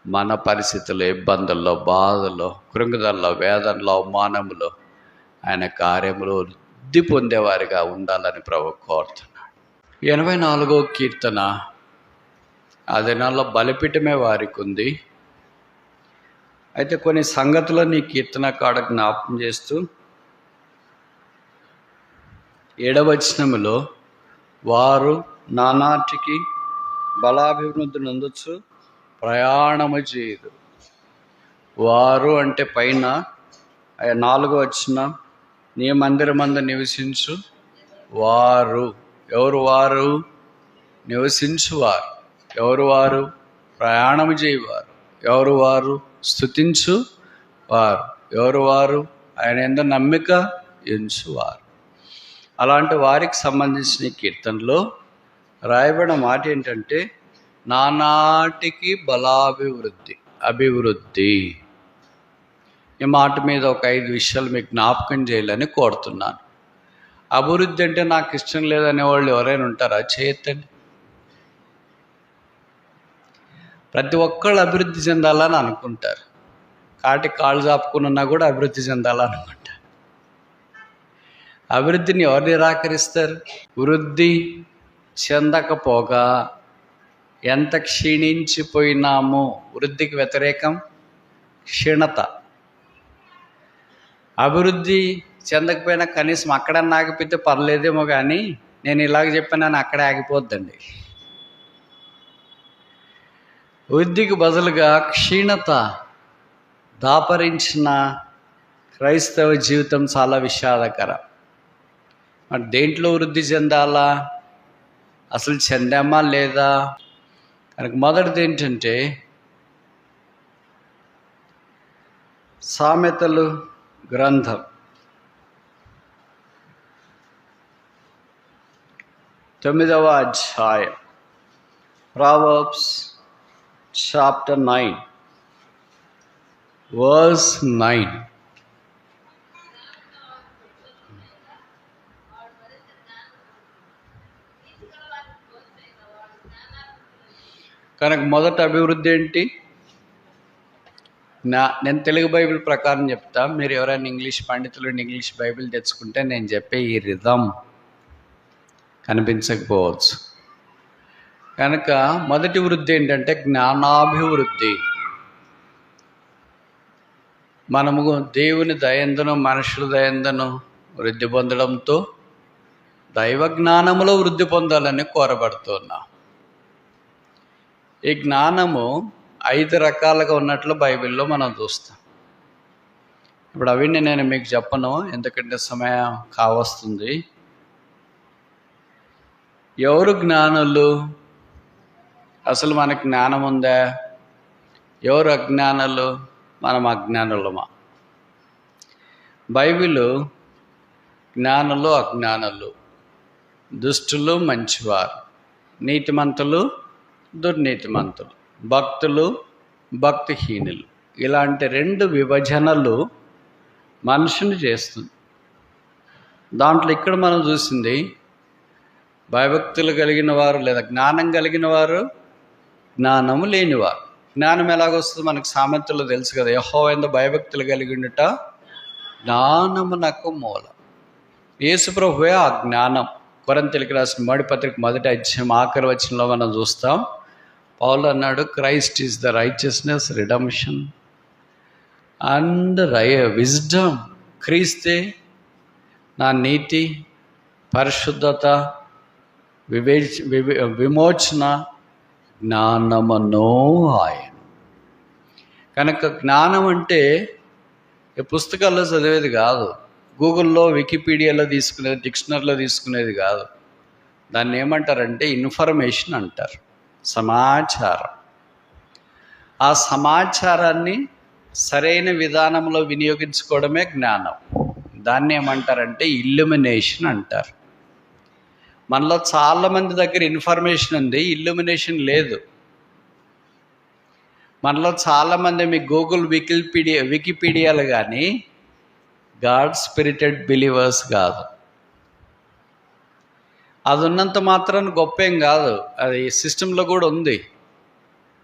మన పరిస్థితుల్లో, ఇబ్బందుల్లో, బాధల్లో, కృంగుదల్లో, వేదనలో, అవమానములో ఆయన కార్యములు వృద్ధి పొందేవారిగా ఉండాలని ప్రభు కోరుతున్నాడు. 84వ కీర్తన ఆ దినాల్లో బలిపీఠమే వారికి ఉంది. అయితే కొన్ని సంగతులను ఈ కీర్తనకాడ జ్ఞాపకం చేస్తూ 7వ వచనములో వారు నానాటికి బలాభివృద్ధి నొందొచ్చు ప్రయాణము చేయదు. వారు అంటే పైన 4వ వచనం నీ మందిరమందు నివసించు వారు. ఎవరు వారు? నివసించువారు. ఎవరు వారు? ప్రయాణము చేయవారు. ఎవరు వారు? స్తుతించు వారు. ఎవరు వారు? ఆయన యందు నమ్మిక ఎంచువారు. అలాంటి వారికి సంబంధించిన కీర్తనలో రాయబడిన మాట ఏంటంటే నానాటికి అభివృద్ధి. ఈ మాట మీద ఒక 5 విషయాలు మీకు జ్ఞాపకం చేయాలని కోరుతున్నాను. అభివృద్ధి అంటే నాకు ఇష్టం లేదనే వాళ్ళు ఎవరైనా ఉంటారా? చేయొద్దండి. ప్రతి ఒక్కళ్ళు అభివృద్ధి చెందాలని అనుకుంటారు. కాళ్ళు చాపుకుని ఉన్నా కూడా అభివృద్ధి చెందాలనుకుంటారు. అభివృద్ధిని ఎవరు నిరాకరిస్తారు? వృద్ధి చెందకపోగా ఎంత క్షీణించిపోయినామో. వృద్ధికి వ్యతిరేకం క్షీణత. అభివృద్ధి చెందకపోయినా కనీసం అక్కడన్నా ఆగిపోతే పర్లేదేమో, కానీ నేను ఇలాగ చెప్పానని అక్కడే ఆగిపోద్దండి. వృద్ధికి బదులుగా క్షీణత దాపరించిన క్రైస్తవ జీవితం చాలా విషాదకరం. మరి దేంట్లో వృద్ధి చెందాలా? అసలు చెందామా లేదా? కనుక మొదటిది ఏంటంటే సామెతలు గ్రంథం 9వ అధ్యాయం, Proverbs chapter 9 verse 9. కనుక మొదట అభివృద్ధి ఏంటి? నేను తెలుగు బైబిల్ ప్రకారం చెప్తా. మీరు ఎవరైనా ఇంగ్లీష్ పండితులు ఇంగ్లీష్ బైబిల్ తెచ్చుకుంటే నేను చెప్పే ఈ రిథం కనిపించకపోవచ్చు. కనుక మొదటి వృద్ధి ఏంటంటే జ్ఞానాభివృద్ధి. మనము దేవుని దయందును మనుషుల దయందును వృద్ధి పొందడంతో దైవ జ్ఞానములో వృద్ధి పొందాలని కోరబడుతున్నాం. ఈ జ్ఞానము 5 రకాలుగా ఉన్నట్లు బైబిల్లో మనం చూస్తాం. ఇప్పుడు అవన్నీ నేను మీకు చెప్పను, ఎందుకంటే సమయం కావస్తుంది. ఎవరు జ్ఞానులు? అసలు మనకు జ్ఞానం ఉందా? ఎవరు అజ్ఞానులు? మనం అజ్ఞానులమా? బైబిలు జ్ఞానులు అజ్ఞానులు, దుష్టులు మంచివారు, నీతిమంతులు దుర్నీతిమంతులు, భక్తులు భక్తిహీనులు, ఇలాంటి 2 విభజనలు మనుషుని చేస్తుంది. దాంట్లో ఇక్కడ మనం చూసింది భయభక్తులు కలిగిన వారు లేదా జ్ఞానం కలిగిన వారు, జ్ఞానము లేనివారు. జ్ఞానం ఎలాగొస్తుంది? మనకు సామెతలు తెలుసు కదా, యెహోవా యందు భయభక్తులు కలిగి ఉండుట జ్ఞానమునకు మూలం. యేసు ప్రభువే ఆ జ్ఞానం. కొరింథీయులకు రాసిన మొదటి పత్రిక 1వ అధ్యాయం ఆఖరి వచనంలో మనం చూస్తాం. పౌలు అన్నాడు, Christ is the righteousness, redemption and wisdom. క్రీస్తే నా నీతి, పరిశుద్ధత, విమోచన, జ్ఞానమును ఆయన. కనుక జ్ఞానం అంటే పుస్తకాల్లో చదివేది కాదు, గూగుల్లో వికీపీడియాలో తీసుకునేది, డిక్షనరీలో తీసుకునేది కాదు. దాన్ని ఏమంటారంటే ఇన్ఫర్మేషన్ అంటారు, సమాచారం. ఆ సమాచారాన్ని సరైన విధానంలో వినియోగించుకోవడమే జ్ఞానం. దాన్ని ఏమంటారంటే ఇల్యూమినేషన్ అంటారు. మనలో చాలామంది దగ్గర ఇన్ఫర్మేషన్ ఉంది, ఇల్యూమినేషన్ లేదు. మనలో చాలామంది మీ గూగుల్ వికీపీడియాలు కానీ గాడ్ స్పిరిటెడ్ బిలీవర్స్ కాదు. అది ఉన్నంత మాత్రాన గొప్ప ఏం కాదు, అది సిస్టంలో కూడా ఉంది.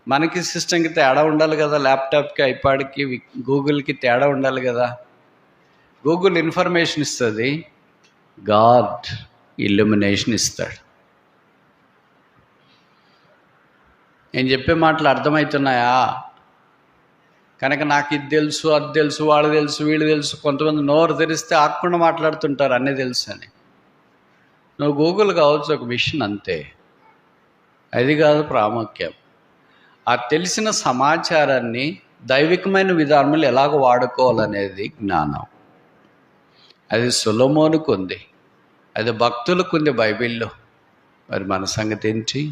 మనకి సిస్టమ్కి తేడా ఉండాలి కదా, ల్యాప్టాప్కి, ఐపాడ్కి, గూగుల్కి తేడా ఉండాలి కదా. గూగుల్ ఇన్ఫర్మేషన్ ఇస్తుంది, గాడ్ ఇల్యూమినేషన్ ఇస్తాడు. నేను చెప్పే మాటలు అర్థమవుతున్నాయా? కనుక నాకు ఇది తెలుసు, అది తెలుసు, వాళ్ళు తెలుసు, వీళ్ళు తెలుసు. కొంతమంది నోరు తెరిస్తే ఆకుండా మాట్లాడుతుంటారు అన్నీ తెలుసు అని. నువ్వు గూగుల్ కావచ్చు ఒక మిషన్, అంతే. అది కాదు ప్రాముఖ్యం. ఆ తెలిసిన సమాచారాన్ని దైవికమైన విధానంలో ఎలాగ వాడుకోవాలనేది జ్ఞానం. అది సొలొమోనుకు ఉంది, అది భక్తులకు ఉంది బైబిల్లో. మరి మన సంగతి ఏంటి?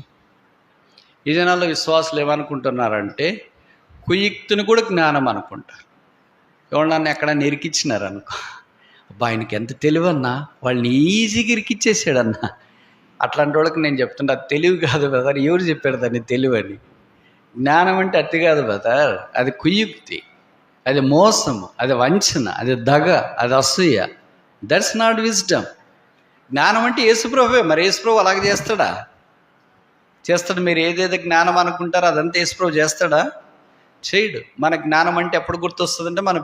ఈ జనాల్లో విశ్వాసులు ఏమనుకుంటున్నారంటే కుయుక్తిని కూడా జ్ఞానం అనుకుంటారు. ఎవరు నన్ను ఎక్కడ నిరికిచ్చినారనుకో, అబ్బా ఆయనకి ఎంత తెలివన్నా, వాళ్ళని ఈజీగా ఇరికిచ్చేసాడన్నా. అట్లాంటి వాళ్ళకి నేను చెప్తుంటా, అది తెలివి కాదు బ్రదర్. ఎవరు చెప్పారు దాన్ని తెలివి అని? జ్ఞానం అంటే అతి కాదు బ్రదర్, అది కుయుక్తి, అది మోసము, అది వంచన, అది దగ, అది అసూయ. That's not wisdom. జ్ఞానం అంటే యేసుప్రభువే. మరి యేసుప్రభు అలాగే చేస్తాడా? చేస్తాడు. మీరు ఏదేదో జ్ఞానం అనుకుంటారో అదంతా యేసుప్రభు చేస్తాడా? చేయడు. మన జ్ఞానం అంటే ఎప్పుడు గుర్తొస్తుందంటే మన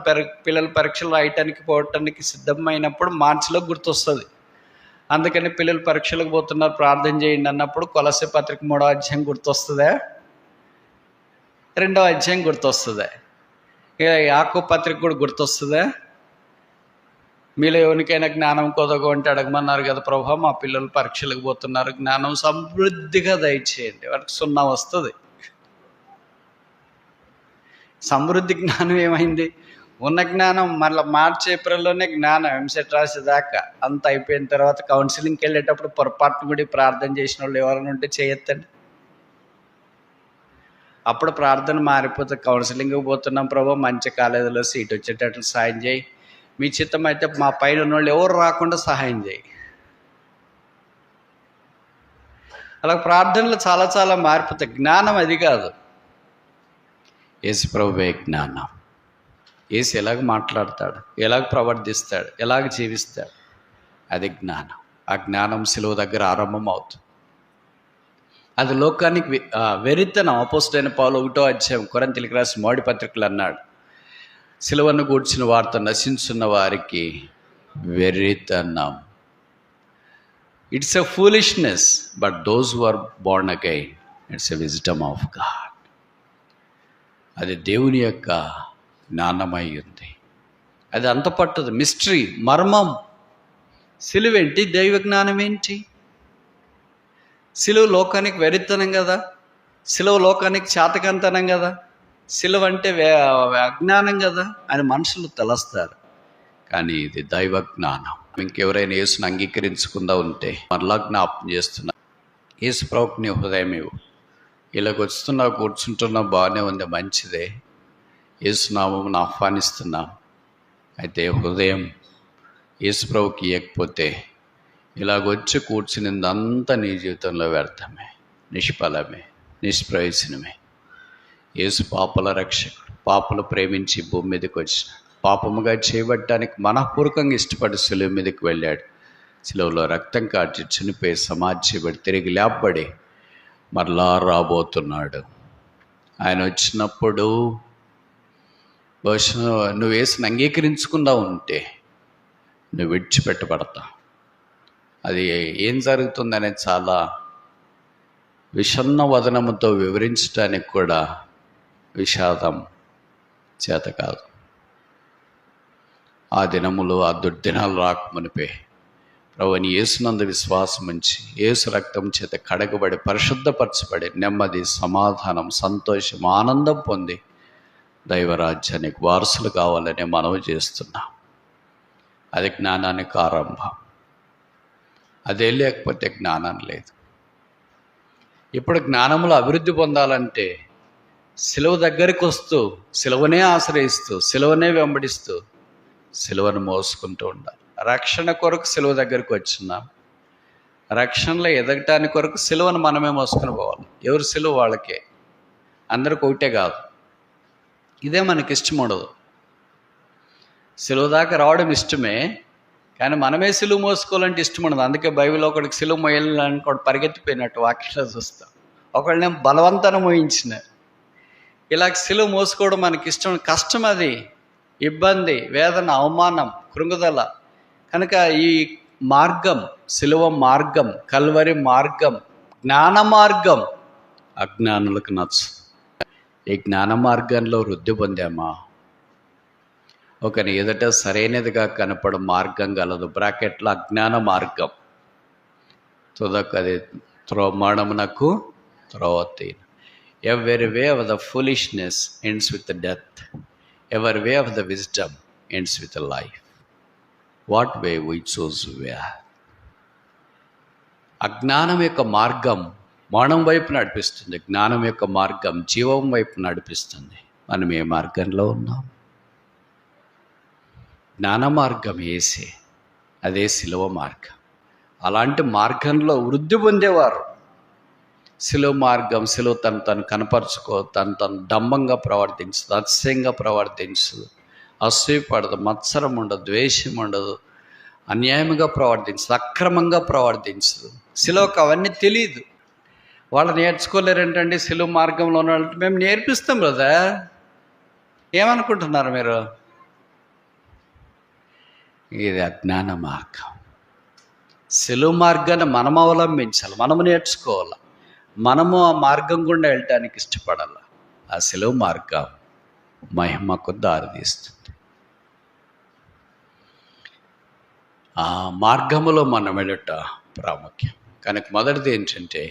పిల్లలు పరీక్షలు రాయటానికి పోవటానికి సిద్ధమైనప్పుడు మార్చిలో గుర్తొస్తుంది. అందుకని పిల్లలు పరీక్షలకు పోతున్నారు, ప్రార్థన చేయండి అన్నప్పుడు కొలస్సే పత్రిక 3వ అధ్యాయం గుర్తొస్తుందా? 2వ అధ్యాయం గుర్తొస్తుందా? యాకోబు పత్రిక కూడా గుర్తొస్తుందా? మీలో ఎవరికైనా జ్ఞానం కొదగో అంటే అడగమన్నారు కదా ప్రభా, మా పిల్లలు పరీక్షలకు పోతున్నారు, జ్ఞానం సమృద్ధిగా దయచేయండి. వారికి 0 వస్తుంది. సమృద్ధి జ్ఞానం ఏమైంది? ఉన్న జ్ఞానం మళ్ళీ మార్చి ఏప్రిల్లోనే జ్ఞానం ఎంసెట్ రాసేదాకా అంత అయిపోయిన తర్వాత కౌన్సిలింగ్కి వెళ్ళేటప్పుడు పొరపాటును కూడా ప్రార్థన చేసిన వాళ్ళు ఎవరైనా ఉంటే చేయొద్దండి. అప్పుడు ప్రార్థన మారిపోతే, కౌన్సిలింగ్కి పోతున్నాం ప్రభా, మంచి కాలేజీలో సీట్ వచ్చేటట్లు సాయం చేయి, మీ చిత్తం అయితే మా పైన ఉన్న వాళ్ళు ఎవరు రాకుండా సహాయం చేయి. అలా ప్రార్థనలు చాలా చాలా మారిపోతాయి. జ్ఞానం అది కాదు, యేసు ప్రభువే జ్ఞానం. యేసు ఎలాగ మాట్లాడతాడు, ఎలాగ ప్రవర్తిస్తాడు, ఎలాగ జీవిస్తాడు, అది జ్ఞానం. ఆ జ్ఞానం సిలువ దగ్గర ఆరంభం అవుతుంది. అది లోకానికి వెరితనం. అపోస్తలుడైన పౌలు 1వ అధ్యాయం కొరింథీయులకు రాసిన మొదటి పత్రికలు అన్నాడు, సిలువను గూర్చిన వార్త నశించున్న వారికి వెర్రితనం. It's a foolishness, but those who are born again it's a wisdom of God. అది దేవుని యొక్క జ్ఞానమై ఉంది. అది అంత పట్టదు, మిస్టరీ, మర్మం. సిలువేంటి, దైవ జ్ఞానం ఏంటి? సిలువ లోకానికి వెరితనం కదా, సిలువ లోకానికి చాతకంతనం కదా, సిలువ అంటే అజ్ఞానం కదా అని మనుషులు తలస్తారు. కానీ ఇది దైవ జ్ఞానం. ఇంకెవరైనా యేసుని అంగీకరించకుండా ఉంటే మరలా జ్ఞాపకం చేస్తున్నా, యేసు ప్రభువుకి నీ హృదయం ఇవ్వు. ఇలాగ వస్తున్నా, కూర్చుంటున్నా, బాగానే ఉంది, మంచిదే. యేసునామమును ఆహ్వానిస్తున్నాం. అయితే హృదయం యేసు ప్రభువుకి ఇవ్వకపోతే ఇలాగొచ్చి కూర్చునిందంతా నీ జీవితంలో వ్యర్థమే, నిష్ఫలమే, నిష్ప్రయోజనమే. యేసు పాపల రక్షకుడు. పాపలు ప్రేమించి భూమి మీదకి వచ్చిన, పాపముగా చేయబట్టడానికి మనఃపూర్వకంగా ఇష్టపడి సిలువ మీదకి వెళ్ళాడు. సిలువలో రక్తం కార్చి చనిపోయి సమాధి చేయబడి తిరిగి లేపబడి మరలా రాబోతున్నాడు. ఆయన వచ్చినప్పుడు బహుశా నువ్వు యేసుని అంగీకరించకుండా ఉంటే నువ్వు విడిచిపెట్టబడతావు. అది ఏం జరుగుతుందనేది చాలా విషన్న వదనముతో వివరించడానికి కూడా విషాదం చేత కాదు. ఆ దినములు, ఆ దుర్దినాలు రాకమునిపే ప్రభువుని యేసునందు విశ్వాసం ఉంచి యేసు రక్తం చేత కడగబడి పరిశుద్ధపరచబడి నెమ్మది, సమాధానం, సంతోషం, ఆనందం పొంది దైవరాజ్యానికి వారసులు కావాలని మనవి చేస్తున్నాం. అది జ్ఞానానికి ఆరంభం. అదే లేకపోతే జ్ఞానం లేదు. ఇప్పుడు జ్ఞానములో అభివృద్ధి పొందాలంటే సిలువ దగ్గరికి వస్తూ, సిలువనే ఆశ్రయిస్తూ, సిలువనే వెంబడిస్తూ, సిలువను మోసుకుంటూ ఉండాలి. రక్షణ కొరకు సిలువ దగ్గరికి వచ్చినాం. రక్షణలో ఎదగటానికి కొరకు సిలువను మనమే మోసుకొని పోవాలి. ఎవరు సిలువ వాళ్ళకే, అందరికి ఒకటే కాదు. ఇదే మనకి ఇష్టం ఉండదు. సిలువ దాకా రావడం ఇష్టమే, కానీ మనమే సిలువ మోసుకోవాలంటే ఇష్టం ఉండదు. అందుకే బైబిల్ ఒకడికి సిలువ మోయాలని పరిగెత్తిపోయినట్టు వాక్యంలో చూస్తాం. ఒకళ్ళని బలవంతాన మోయించినారు. ఇలా సిలువ మోసుకోవడం మనకి ఇష్టం, కష్టం, అది ఇబ్బంది, వేదన, అవమానం, కృంగుదల. కనుక ఈ మార్గం, సిలువ మార్గం, కల్వరి మార్గం, జ్ఞాన మార్గం అజ్ఞానులకు నచ్చు. ఈ జ్ఞాన మార్గంలో వృద్ధి పొందామా? ఒకని ఎదుట సరైనదిగా కనపడు మార్గం గలదు, బ్రాకెట్లో అజ్ఞాన మార్గం. తుదకది త్రోమాణమునకు త్రోవతీను. Every way of the foolishness ends with the death. Every way of the wisdom ends with the life. What way we choose where? అజ్ఞానం యొక్క మార్గం మరణం వైపు నడిపిస్తుంది, జ్ఞానం యొక్క మార్గం జీవం వైపు నడిపిస్తుంది. మనం ఏ మార్గంలో ఉన్నాం? జ్ఞాన మార్గం ఏసే, అదే సిలువ మార్గం. అలాంటి మార్గంలో వృద్ధి పొందేవారు. సిలువ మార్గం, సిలువ తను కనపరుచుకో, తను డంబంగా ప్రవర్తించదు, అతిశయంగా ప్రవర్తించదు, అసూయపడదు, మత్సరం ఉండదు, ద్వేషం ఉండదు, అన్యాయంగా ప్రవర్తించదు, అక్రమంగా ప్రవర్తించదు. సిలువకు అవన్నీ తెలియదు. వాళ్ళు నేర్చుకోలేరేంటండి సిలువ మార్గంలో ఉన్నట్టు? మేము నేర్పిస్తాం కదా. ఏమనుకుంటున్నారు మీరు? ఇది అజ్ఞాన మార్గం. సిలువ మార్గాన్ని మనం అవలంబించాలి, మనము నేర్చుకోవాలి, మనము ఆ మార్గం గుండా వెళ్ళటానికి ఇష్టపడాలి. ఆ సిలువ మార్గం మహిమకు దారితీస్తుంది. ఆ మార్గములో మనం వెళ్ళట ప్రాముఖ్యం. కనుక మొదటిది ఏంటంటే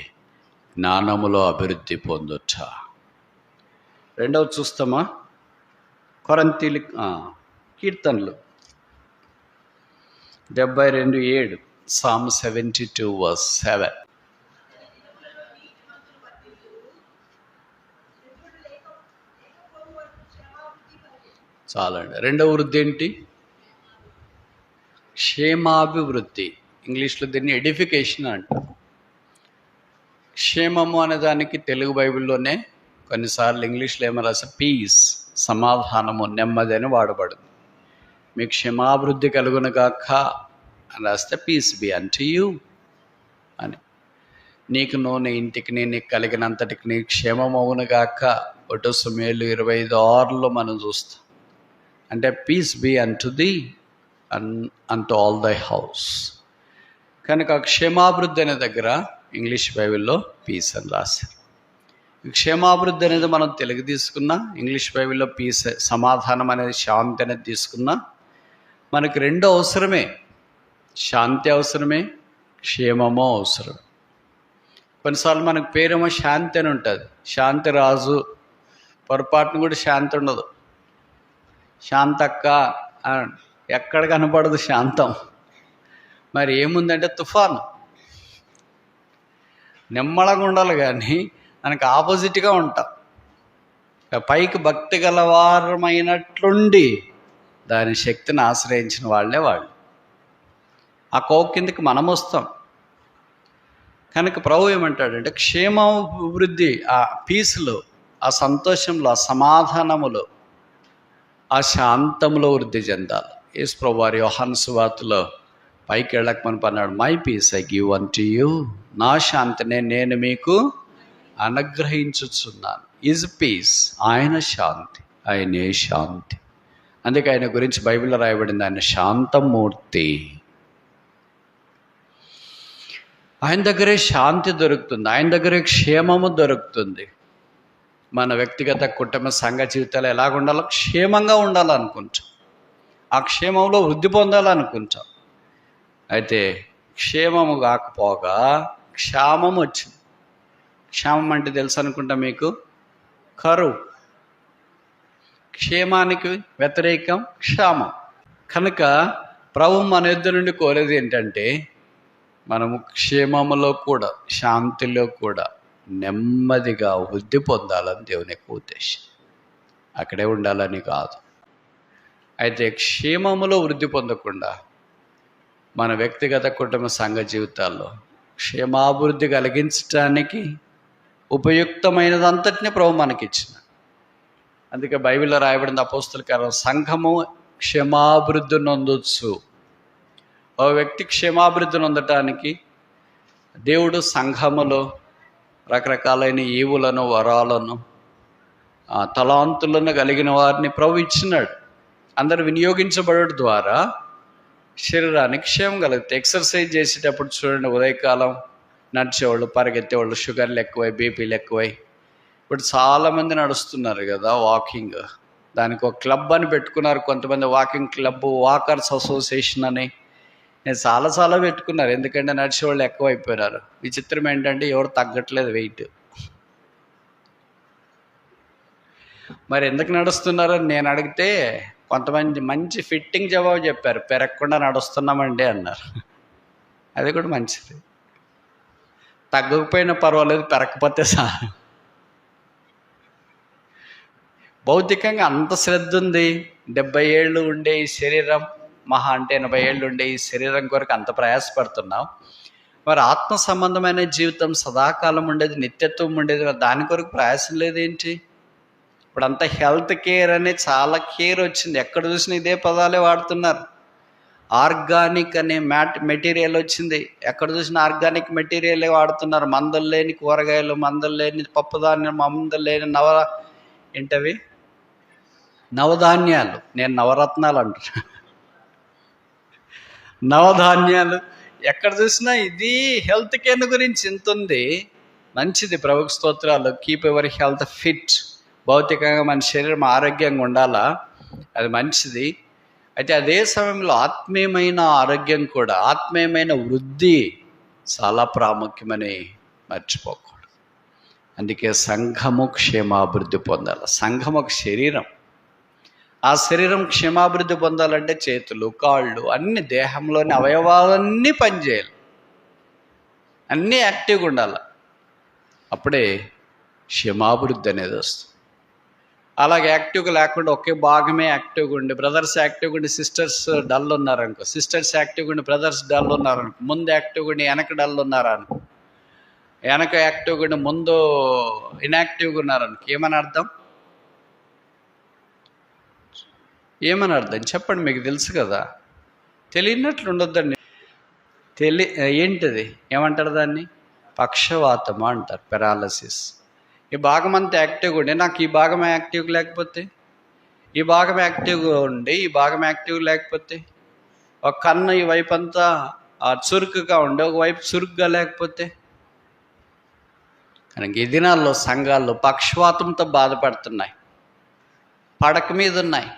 జ్ఞానములో అభివృద్ధి పొందుట. రెండవది చూస్తామా? కొరంతీలు కీర్తనలు 72:7, Psalm 72:7. చాలండి. రెండవ వృద్ధి ఏంటి? క్షేమాభివృద్ధి. ఇంగ్లీష్లో దీన్ని ఎడిఫికేషన్ అంటారు. క్షేమము అనే దానికి తెలుగు బైబిల్లోనే కొన్నిసార్లు ఇంగ్లీష్లో ఏమో రాసే పీస్, సమాధానము, నెమ్మది అని వాడబడింది. మీకు క్షేమాభివృద్ధి కలుగునుగాక అని రాస్తే పీస్ బి అంటు యూ అని. నీకు నీ ఇంటికి నీకు కలిగినంతటికి నీ క్షేమం అవునుగాక. 1 సమూయేలు 25:6 మనం చూస్తాం. అంటే piece B unto the unto all దై హౌస్. కనుక క్షేమాభివృద్ధి అనే దగ్గర ఇంగ్లీష్ బైబిల్లో పీస్ అని రాశారు. క్షేమాభివృద్ధి అనేది మనం తెలుగు తీసుకున్నా, ఇంగ్లీష్ బైబిల్లో పీస్, సమాధానం అనేది, శాంతి అనేది తీసుకున్నా, మనకి రెండు అవసరమే. శాంతి అవసరమే, క్షేమమో అవసరం. కొన్నిసార్లు మనకు పేరేమో శాంతి అని ఉంటుంది. శాంతి రాజు, పొరపాటును కూడా శాంతి ఉండదు. శాంతక్క ఎక్కడ కనపడదు శాంతం. మరి ఏముందంటే తుఫాను. నిమ్మళంగా ఉండాలి కానీ మనకు ఆపోజిట్గా ఉంటాం. పైకి భక్తి గలవారమైనట్లుండి దాని శక్తిని ఆశ్రయించిన వాళ్ళే వాళ్ళు. ఆ కోవ కిందకి మనం వస్తాం. కనుక ప్రభు ఏమంటాడంటే క్షేమాభివృద్ధి, ఆ పీస్లో, ఆ సంతోషంలో, ఆ సమాధానములో, ఆ శాంతంలో వృద్ధి చెందాలి. యేసు ప్రభు వారి యోహాను సువార్తలో పైకి వెళ్ళకమని అన్నాడు, my peace I give unto you, నా శాంతినే నేను మీకు అనుగ్రహించుచున్నాను. ఈజ్ పీస్, ఆయన శాంతి, ఆయనే శాంతి. అందుకే ఆయన గురించి బైబిల్లో రాయబడింది, ఆయన శాంతమూర్తి. ఆయన దగ్గరే శాంతి దొరుకుతుంది, ఆయన దగ్గరే క్షేమము దొరుకుతుంది. మన వ్యక్తిగత కుటుంబ సంఘ జీవితాలు ఎలాగ ఉండాలో? క్షేమంగా ఉండాలనుకుంటాం, ఆ క్షేమంలో వృద్ధి పొందాలనుకుంటాం. అయితే క్షేమము కాకపోగా క్షామం వచ్చింది. క్షామం అంటే తెలుసు అనుకుంటా మీకు, కరువు. క్షేమానికి వ్యతిరేకం క్షామం. కనుక ప్రభు మన యుద్ధ నుండి కోరేది ఏంటంటే మనము క్షేమములో కూడా, శాంతిలో కూడా నెమ్మదిగా వృద్ధి పొందాలని దేవుని యొక్క ఉద్దేశం. అక్కడే ఉండాలని కాదు. అయితే క్షేమములో వృద్ధి పొందకుండా మన వ్యక్తిగత కుటుంబ సంఘ జీవితాల్లో క్షేమాభివృద్ధి కలిగించడానికి ఉపయుక్తమైనదంతటినీ ప్రభు మనకిచ్చిన. అందుకే బైబిల్లో రాయబడింది అపోస్తల కార్యం, సంఘము క్షేమాభివృద్ధి నొందొచ్చు. ఓ వ్యక్తి క్షేమాభివృద్ధి నొందటానికి దేవుడు సంఘములో రకరకాలైన ఈవులను, వరాలను, తలాంతులను కలిగిన వారిని ప్రభు ఇచ్చినాడు. అందరు వినియోగించబడడం ద్వారా శరీరానికి క్షేమం కలుగుతుంది. ఎక్సర్సైజ్ చేసేటప్పుడు చూడండి, ఉదయకాలం నడిచేవాళ్ళు, పరిగెత్తేవాళ్ళు, షుగర్లు ఎక్కువై, బీపీలు ఎక్కువై. ఇప్పుడు చాలామంది నడుస్తున్నారు కదా వాకింగ్. దానికి ఒక క్లబ్ అని పెట్టుకున్నారు కొంతమంది, వాకింగ్ క్లబ్, వాకర్స్ అసోసియేషన్ అని. నేను చాలా పెట్టుకున్నారు, ఎందుకంటే నడిచేవాళ్ళు ఎక్కువ అయిపోయినారు. విచిత్రం ఏంటంటే ఎవరు తగ్గట్లేదు వెయిట్. మరి ఎందుకు నడుస్తున్నారని నేను అడిగితే కొంతమంది మంచి ఫిట్టింగ్ జవాబు చెప్పారు, పెరగకుండా నడుస్తున్నామండి అన్నారు. అది కూడా మంచిది, తగ్గకపోయినా పర్వాలేదు, పెరగకపోతే సార్. భౌతికంగా అంత శ్రద్ధ ఉంది. 70 ఏళ్ళు ఉండే ఈ శరీరం, మహా అంటే 80 ఏళ్ళు ఉండే ఈ శరీరం కొరకు అంత ప్రయాసపడుతున్నాం. మరి ఆత్మ సంబంధమైన జీవితం, సదాకాలం ఉండేది, నిత్యత్వం ఉండేది, దాని కొరకు ప్రయాసం లేదేంటి? ఇప్పుడు అంతా హెల్త్ కేర్ అనే చాలా కేర్ వచ్చింది. ఎక్కడ చూసినా ఇదే పదాలే వాడుతున్నారు. ఆర్గానిక్ అనే మెటీరియల్ వచ్చింది, ఎక్కడ చూసినా ఆర్గానిక్ మెటీరియలే వాడుతున్నారు. మందులు లేని కూరగాయలు, మందులు లేని పప్పుధాన్యం, మందులు లేని ఏంటవి నవధాన్యాలు. నేను నవరత్నాలు అంటున్నా, నవధాన్యాలు. ఎక్కడ చూసినా ఇది హెల్త్ కేర్ గురించి ఇంత ఉంది. మంచిది, ప్రభుకు స్తోత్రాలు. Keep your health fit. భౌతికంగా మన శరీరం ఆరోగ్యంగా ఉండాలా, అది మంచిది. అయితే అదే సమయంలో ఆత్మీయమైన ఆరోగ్యం కూడా, ఆత్మీయమైన వృద్ధి చాలా ప్రాముఖ్యమని మర్చిపోకూడదు. అందుకే సంఘము క్షేమాభివృద్ధి పొందాలి. సంఘం ఒక శరీరం. ఆ శరీరం క్షేమాభివృద్ధి పొందాలంటే చేతులు, కాళ్ళు, అన్ని దేహంలోని అవయవాలన్నీ పనిచేయాలి, అన్నీ యాక్టివ్గా ఉండాలి. అప్పుడే క్షేమాభివృద్ధి అనేది వస్తుంది. అలాగే యాక్టివ్గా లేకుండా ఒకే భాగమే యాక్టివ్గా ఉండి, బ్రదర్స్ యాక్టివ్గా ఉండి సిస్టర్స్ డల్ ఉన్నారనుకో, సిస్టర్స్ యాక్టివ్గా ఉండి బ్రదర్స్ డల్ ఉన్నారనుకో, ముందు యాక్టివ్గా ఉండి వెనక డల్ ఉన్నారనుకో, వెనక యాక్టివ్గా ఉండి ముందు ఇన్యాక్టివ్గా ఉన్నారనుకో, ఏమని అర్థం? ఏమని అర్థం చెప్పండి, మీకు తెలుసు కదా. తెలియనట్లు ఉండొద్దండి. ఏంటిది, ఏమంటారు దాన్ని? పక్షవాతము అంటారు, పెరాలసిస్. ఈ భాగం అంతా యాక్టివ్గా ఉండి నాకు ఈ భాగం యాక్టివ్ లేకపోతే, ఈ భాగం యాక్టివ్గా ఉండి ఈ భాగం యాక్టివ్ లేకపోతే, ఒక కన్ను ఈ వైపు అంతా చురుకుగా ఉండి ఒకవైపు చురుకుగా లేకపోతే. కనుక ఈ దినాల్లో సంఘాల్లో పక్షవాతంతో బాధపడుతున్నాయి, పడక మీద ఉన్నాయి.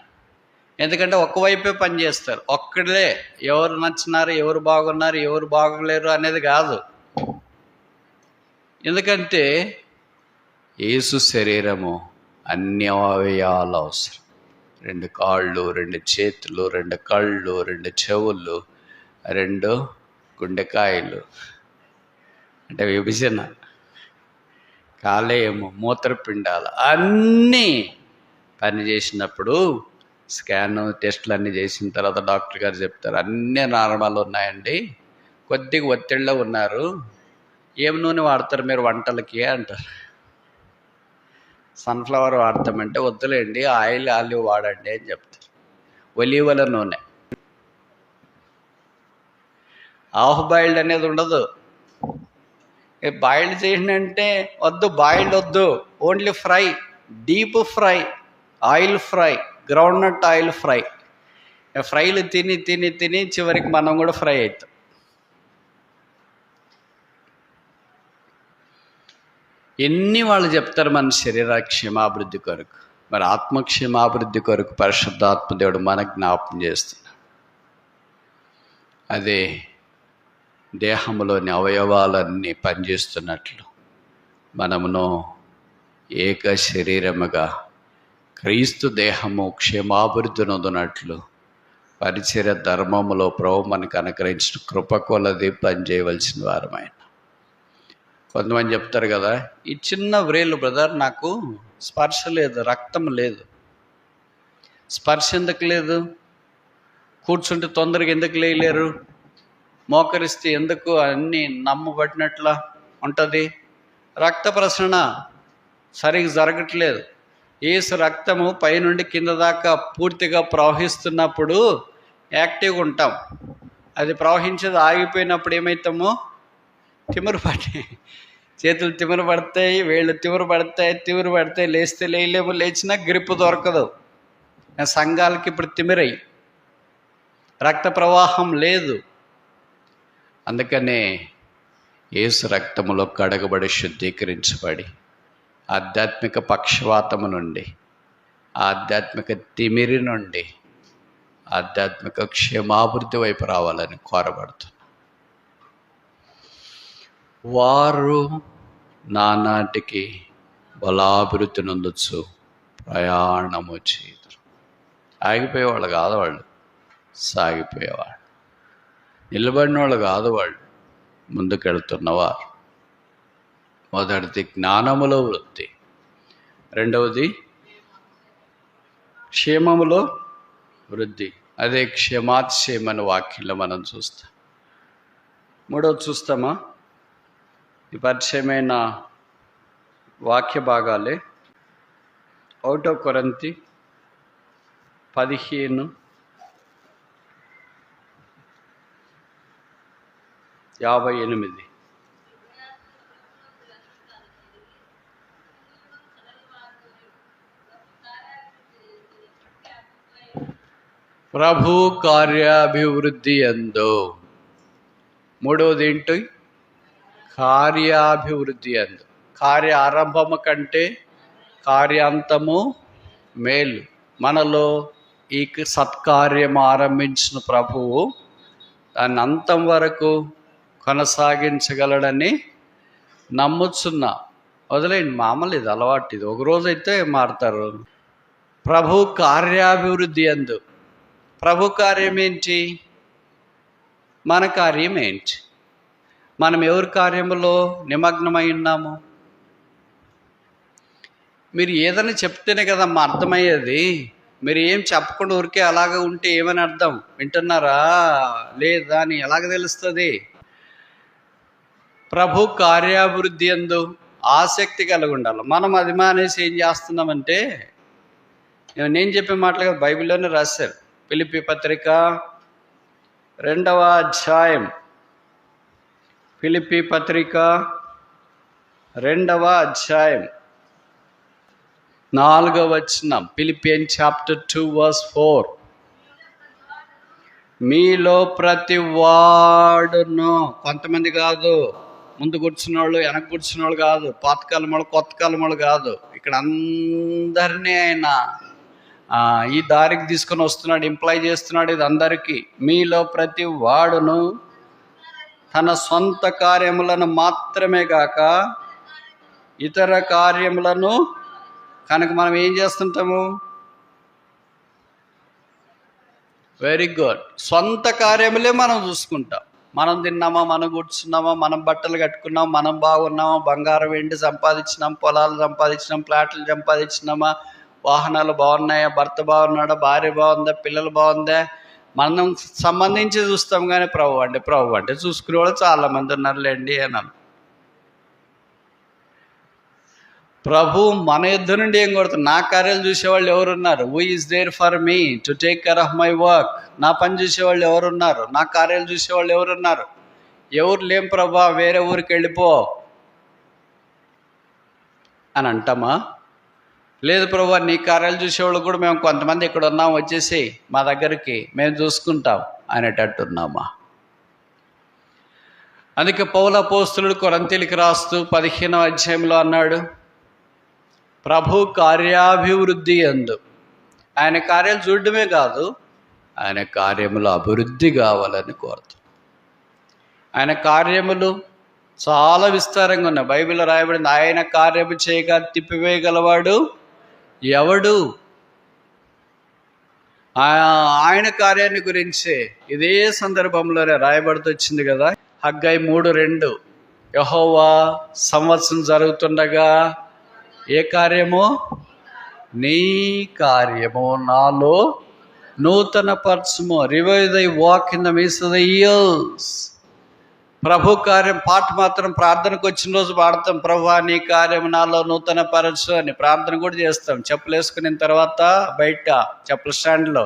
ఎందుకంటే ఒకవైపే పనిచేస్తారు, ఒక్కడే. ఎవరు నచ్చినారు, ఎవరు బాగున్నారు, ఎవరు బాగలేరు అనేది కాదు. ఎందుకంటే యేసు శరీరము అన్ని అవయవాలు అవసరం. 2 కాళ్ళు, 2 చేతులు, 2 కళ్ళు, 2 చెవులు, 2 గుండెకాయలు, అంటే విభజన, కాలేయము, మూత్రపిండాలు అన్నీ పనిచేసినప్పుడు స్కాన్ టెస్టులు అన్నీ చేసిన తర్వాత డాక్టర్ గారు చెప్తారు అన్నీ నార్మల్ ఉన్నాయండి, కొద్దిగా ఒత్తిడిలో ఉన్నారు, ఏం నూనె వాడతారు మీరు వంటలకి అంటారు. సన్ఫ్లవర్ వాడతామంటే వద్దులేండి, ఆలివ్ వాడండి అని చెప్తారు. ఒలీవల నూనె, హాఫ్ బాయిల్డ్ అనేది ఉండదు. బాయిల్డ్ చేయండి అంటే వద్దు, బాయిల్డ్ వద్దు, only fry, deep fry, oil fry, groundnut oil fry. ఫ్రైలు తిని తిని తిని చివరికి మనం కూడా ఫ్రై అవుతాం. ఎన్ని వాళ్ళు చెప్తారు మన శరీర క్షేమాభివృద్ధి కొరకు. మరి ఆత్మక్షేమాభివృద్ధి కొరకు పరిశుద్ధాత్మ దేవుడు మనకు జ్ఞాపకం చేస్తున్నాడు. అదే దేహంలోని అవయవాలన్నీ పనిచేస్తున్నట్లు మనమును ఏక శరీరముగా క్రీస్తు దేహము క్షేమాభివృద్ధి నొందినట్లు పరిచర్య ధర్మములో ప్రభు మనకు అనుగ్రహించిన కృప కొలది పనిచేయవలసిన వారమైన. కొంతమంది చెప్తారు కదా, ఈ చిన్న వ్రేలు బ్రదర్ నాకు స్పర్శ లేదు, రక్తం లేదు. స్పర్శ ఎందుకు లేదు? కూర్చుంటే తొందరగా ఎందుకు లేయలేరు? మోకరిస్తే ఎందుకు అన్నీ నమ్మబడినట్లా ఉంటుంది? రక్త ప్రసరణ సరిగ్గా జరగట్లేదు. యేసు రక్తము పైనుండి కింద దాకా పూర్తిగా ప్రవహిస్తున్నప్పుడు యాక్టివ్గా ఉంటాం. అది ప్రవహించేది ఆగిపోయినప్పుడు ఏమవుతామో తిమ్మిరిపాటి. చేతులు తిమిరు పడతాయి, వేళ్ళు తిమిరు పడతాయి, లేస్తే లేలేమో, లేచినా గ్రిప్పు దొరకదు. సంఘాలకి ఇప్పుడు తిమిరై, రక్త ప్రవాహం లేదు. అందుకనే యేసు రక్తములో కడగబడి శుద్ధీకరించబడి ఆధ్యాత్మిక పక్షవాతము నుండి, ఆధ్యాత్మిక తిమిరి నుండి ఆధ్యాత్మిక క్షేమాభివృద్ధి వైపు రావాలని కోరబడుతుంది. వారు నానాటికి బలాభివృద్ధి నొందొచ్చు ప్రయాణము చేయుదురు. ఆగిపోయేవాళ్ళు కాదు వాళ్ళు, సాగిపోయేవాళ్ళు. నిలబడిన వాళ్ళు కాదు వాళ్ళు, ముందుకెళ్తున్నవారు. మొదటిది జ్ఞానములో వృద్ధి, రెండవది క్షేమములో వృద్ధి. అదే క్షేమాతిశయమని వాక్యంలో మనం చూస్తాం. మూడవది చూస్తామా? ఈ పరిచయమైన వాక్య భాగాలే 1 కొరింథీ 15:58. ప్రభు కార్యాభివృద్ధి యందు. మూడవది ఏంటి? కార్యాభివృద్ధి యందు. కార్య ఆరంభము కంటే కార్యాంతము మేలు. మనలో ఈ సత్కార్యం ఆరంభించిన ప్రభువు దాన్ని అంతం వరకు కొనసాగించగలడని నమ్ముచున్నా. వదిలేండి, మామూలు ఇది అలవాటు, ఇది ఒకరోజు అయితే మారుతారు. ప్రభు కార్యాభివృద్ధి యందు. ప్రభు కార్యం ఏంటి? మన కార్యం ఏంటి? మనం ఎవరి కార్యములో నిమగ్నమై ఉన్నాము? మీరు ఏదైనా చెప్తేనే కదమ్మా అర్థమయ్యేది. మీరు ఏం చెప్పకుండా ఊరికే అలాగ ఉంటే ఏమని అర్థం? వింటున్నారా లేదా అని ఎలాగ తెలుస్తుంది? ప్రభు కార్యాభివృద్ధి యందు ఆసక్తి కలిగి ఉండాలి. మనం అది మానేసి ఏం చేస్తున్నామంటే, నేను చెప్పే మాటలు కదా, బైబిల్లోనే రాశారు. ఫిలిప్పీ పత్రిక 2వ అధ్యాయం, ఫిలిప్పీ పత్రిక 2వ అధ్యాయం 4వ వచనం. ఫిలిపియన్ చాప్టర్ 2:4. మీలో ప్రతి వాడును, కొంతమంది కాదు, ముందు కూర్చున్న వాళ్ళు వెనక కూర్చున్న వాళ్ళు కాదు, పాతకాలం వాళ్ళు కొత్త కాలం వాళ్ళు కాదు, ఇక్కడ అందరినీ ఆయన ఈ దారికి తీసుకొని వస్తున్నాడు, ఇంప్లై చేస్తున్నాడు. ఇది అందరికీ. మీలో ప్రతి వాడును తన సొంత కార్యములను మాత్రమే కాక ఇతర కార్యములను, కనుక మనం ఏం చేస్తుంటాము? Very good. సొంత కార్యములే మనం చూసుకుంటాం. మనం తిన్నామా, మనం కూర్చున్నామా, మనం బట్టలు కట్టుకున్నాం, మనం బాగున్నామా, బంగారం వెండి సంపాదించినాం, పొలాలు సంపాదించినాం, ప్లాట్లు సంపాదించినామా, వాహనాలు బాగున్నాయా, భర్త బాగున్నాడా, భార్య బాగుందా, పిల్లలు బాగుందా, మనం సంబంధించి చూస్తాం. కానీ ప్రభు అంటే చూసుకునే వాళ్ళు చాలామంది ఉన్నారులేండి అన్నాను. ప్రభు మన యుద్ధ నుండి ఏం కొడుతుంది? నా కార్యాలు చూసేవాళ్ళు ఎవరున్నారు? Who is there for me to take care of my work. నా పని చూసేవాళ్ళు ఎవరున్నారు? నా కార్యాలు చూసేవాళ్ళు ఎవరున్నారు? ఎవరు లేం ప్రభా, వేరే ఊరికి వెళ్ళిపో అని అంటామా? లేదు ప్రభా, నీ కార్యాలు చూసేవాళ్ళు కూడా మేము కొంతమంది ఇక్కడ ఉన్నాం, వచ్చేసి మా దగ్గరికి, మేము చూసుకుంటాం అనేటట్టున్నామా? అందుకే పౌలు అపోస్తలుడు కొరింథీయులకు రాస్తూ 15వ అధ్యాయంలో అన్నాడు, ప్రభు కార్యాభివృద్ధి యందు. ఆయన కార్యాలు చూడడమే కాదు, ఆయన కార్యములు అభివృద్ధి కావాలని కోరుతాం. ఆయన కార్యములు చాలా విస్తారంగా ఉన్నాయి. బైబిల్లో రాయబడింది, ఆయన కార్యము చేయగా తిప్పివేయగలవాడు ఎవడు? ఆయన కార్యాన్ని గురించే ఇదే సందర్భంలోనే రాయబడుతూ వచ్చింది కదా. హగ్గై 3:2. యెహోవా సంవత్సరం జరుగుతుండగా ఏ కార్యము? నీ కార్యము నాలో నూతన పరచుము. Revive thy walk in the midst of the years. ప్రభు కార్యం పాట మాత్రం ప్రార్థనకు వచ్చిన రోజు పాడతాం, ప్రభువా నీ కార్యం నాలో నూతన పరచు అని ప్రార్థన కూడా చేస్తాం. చెప్పులు వేసుకున్న తర్వాత బయట చెప్పుల స్టాండ్లో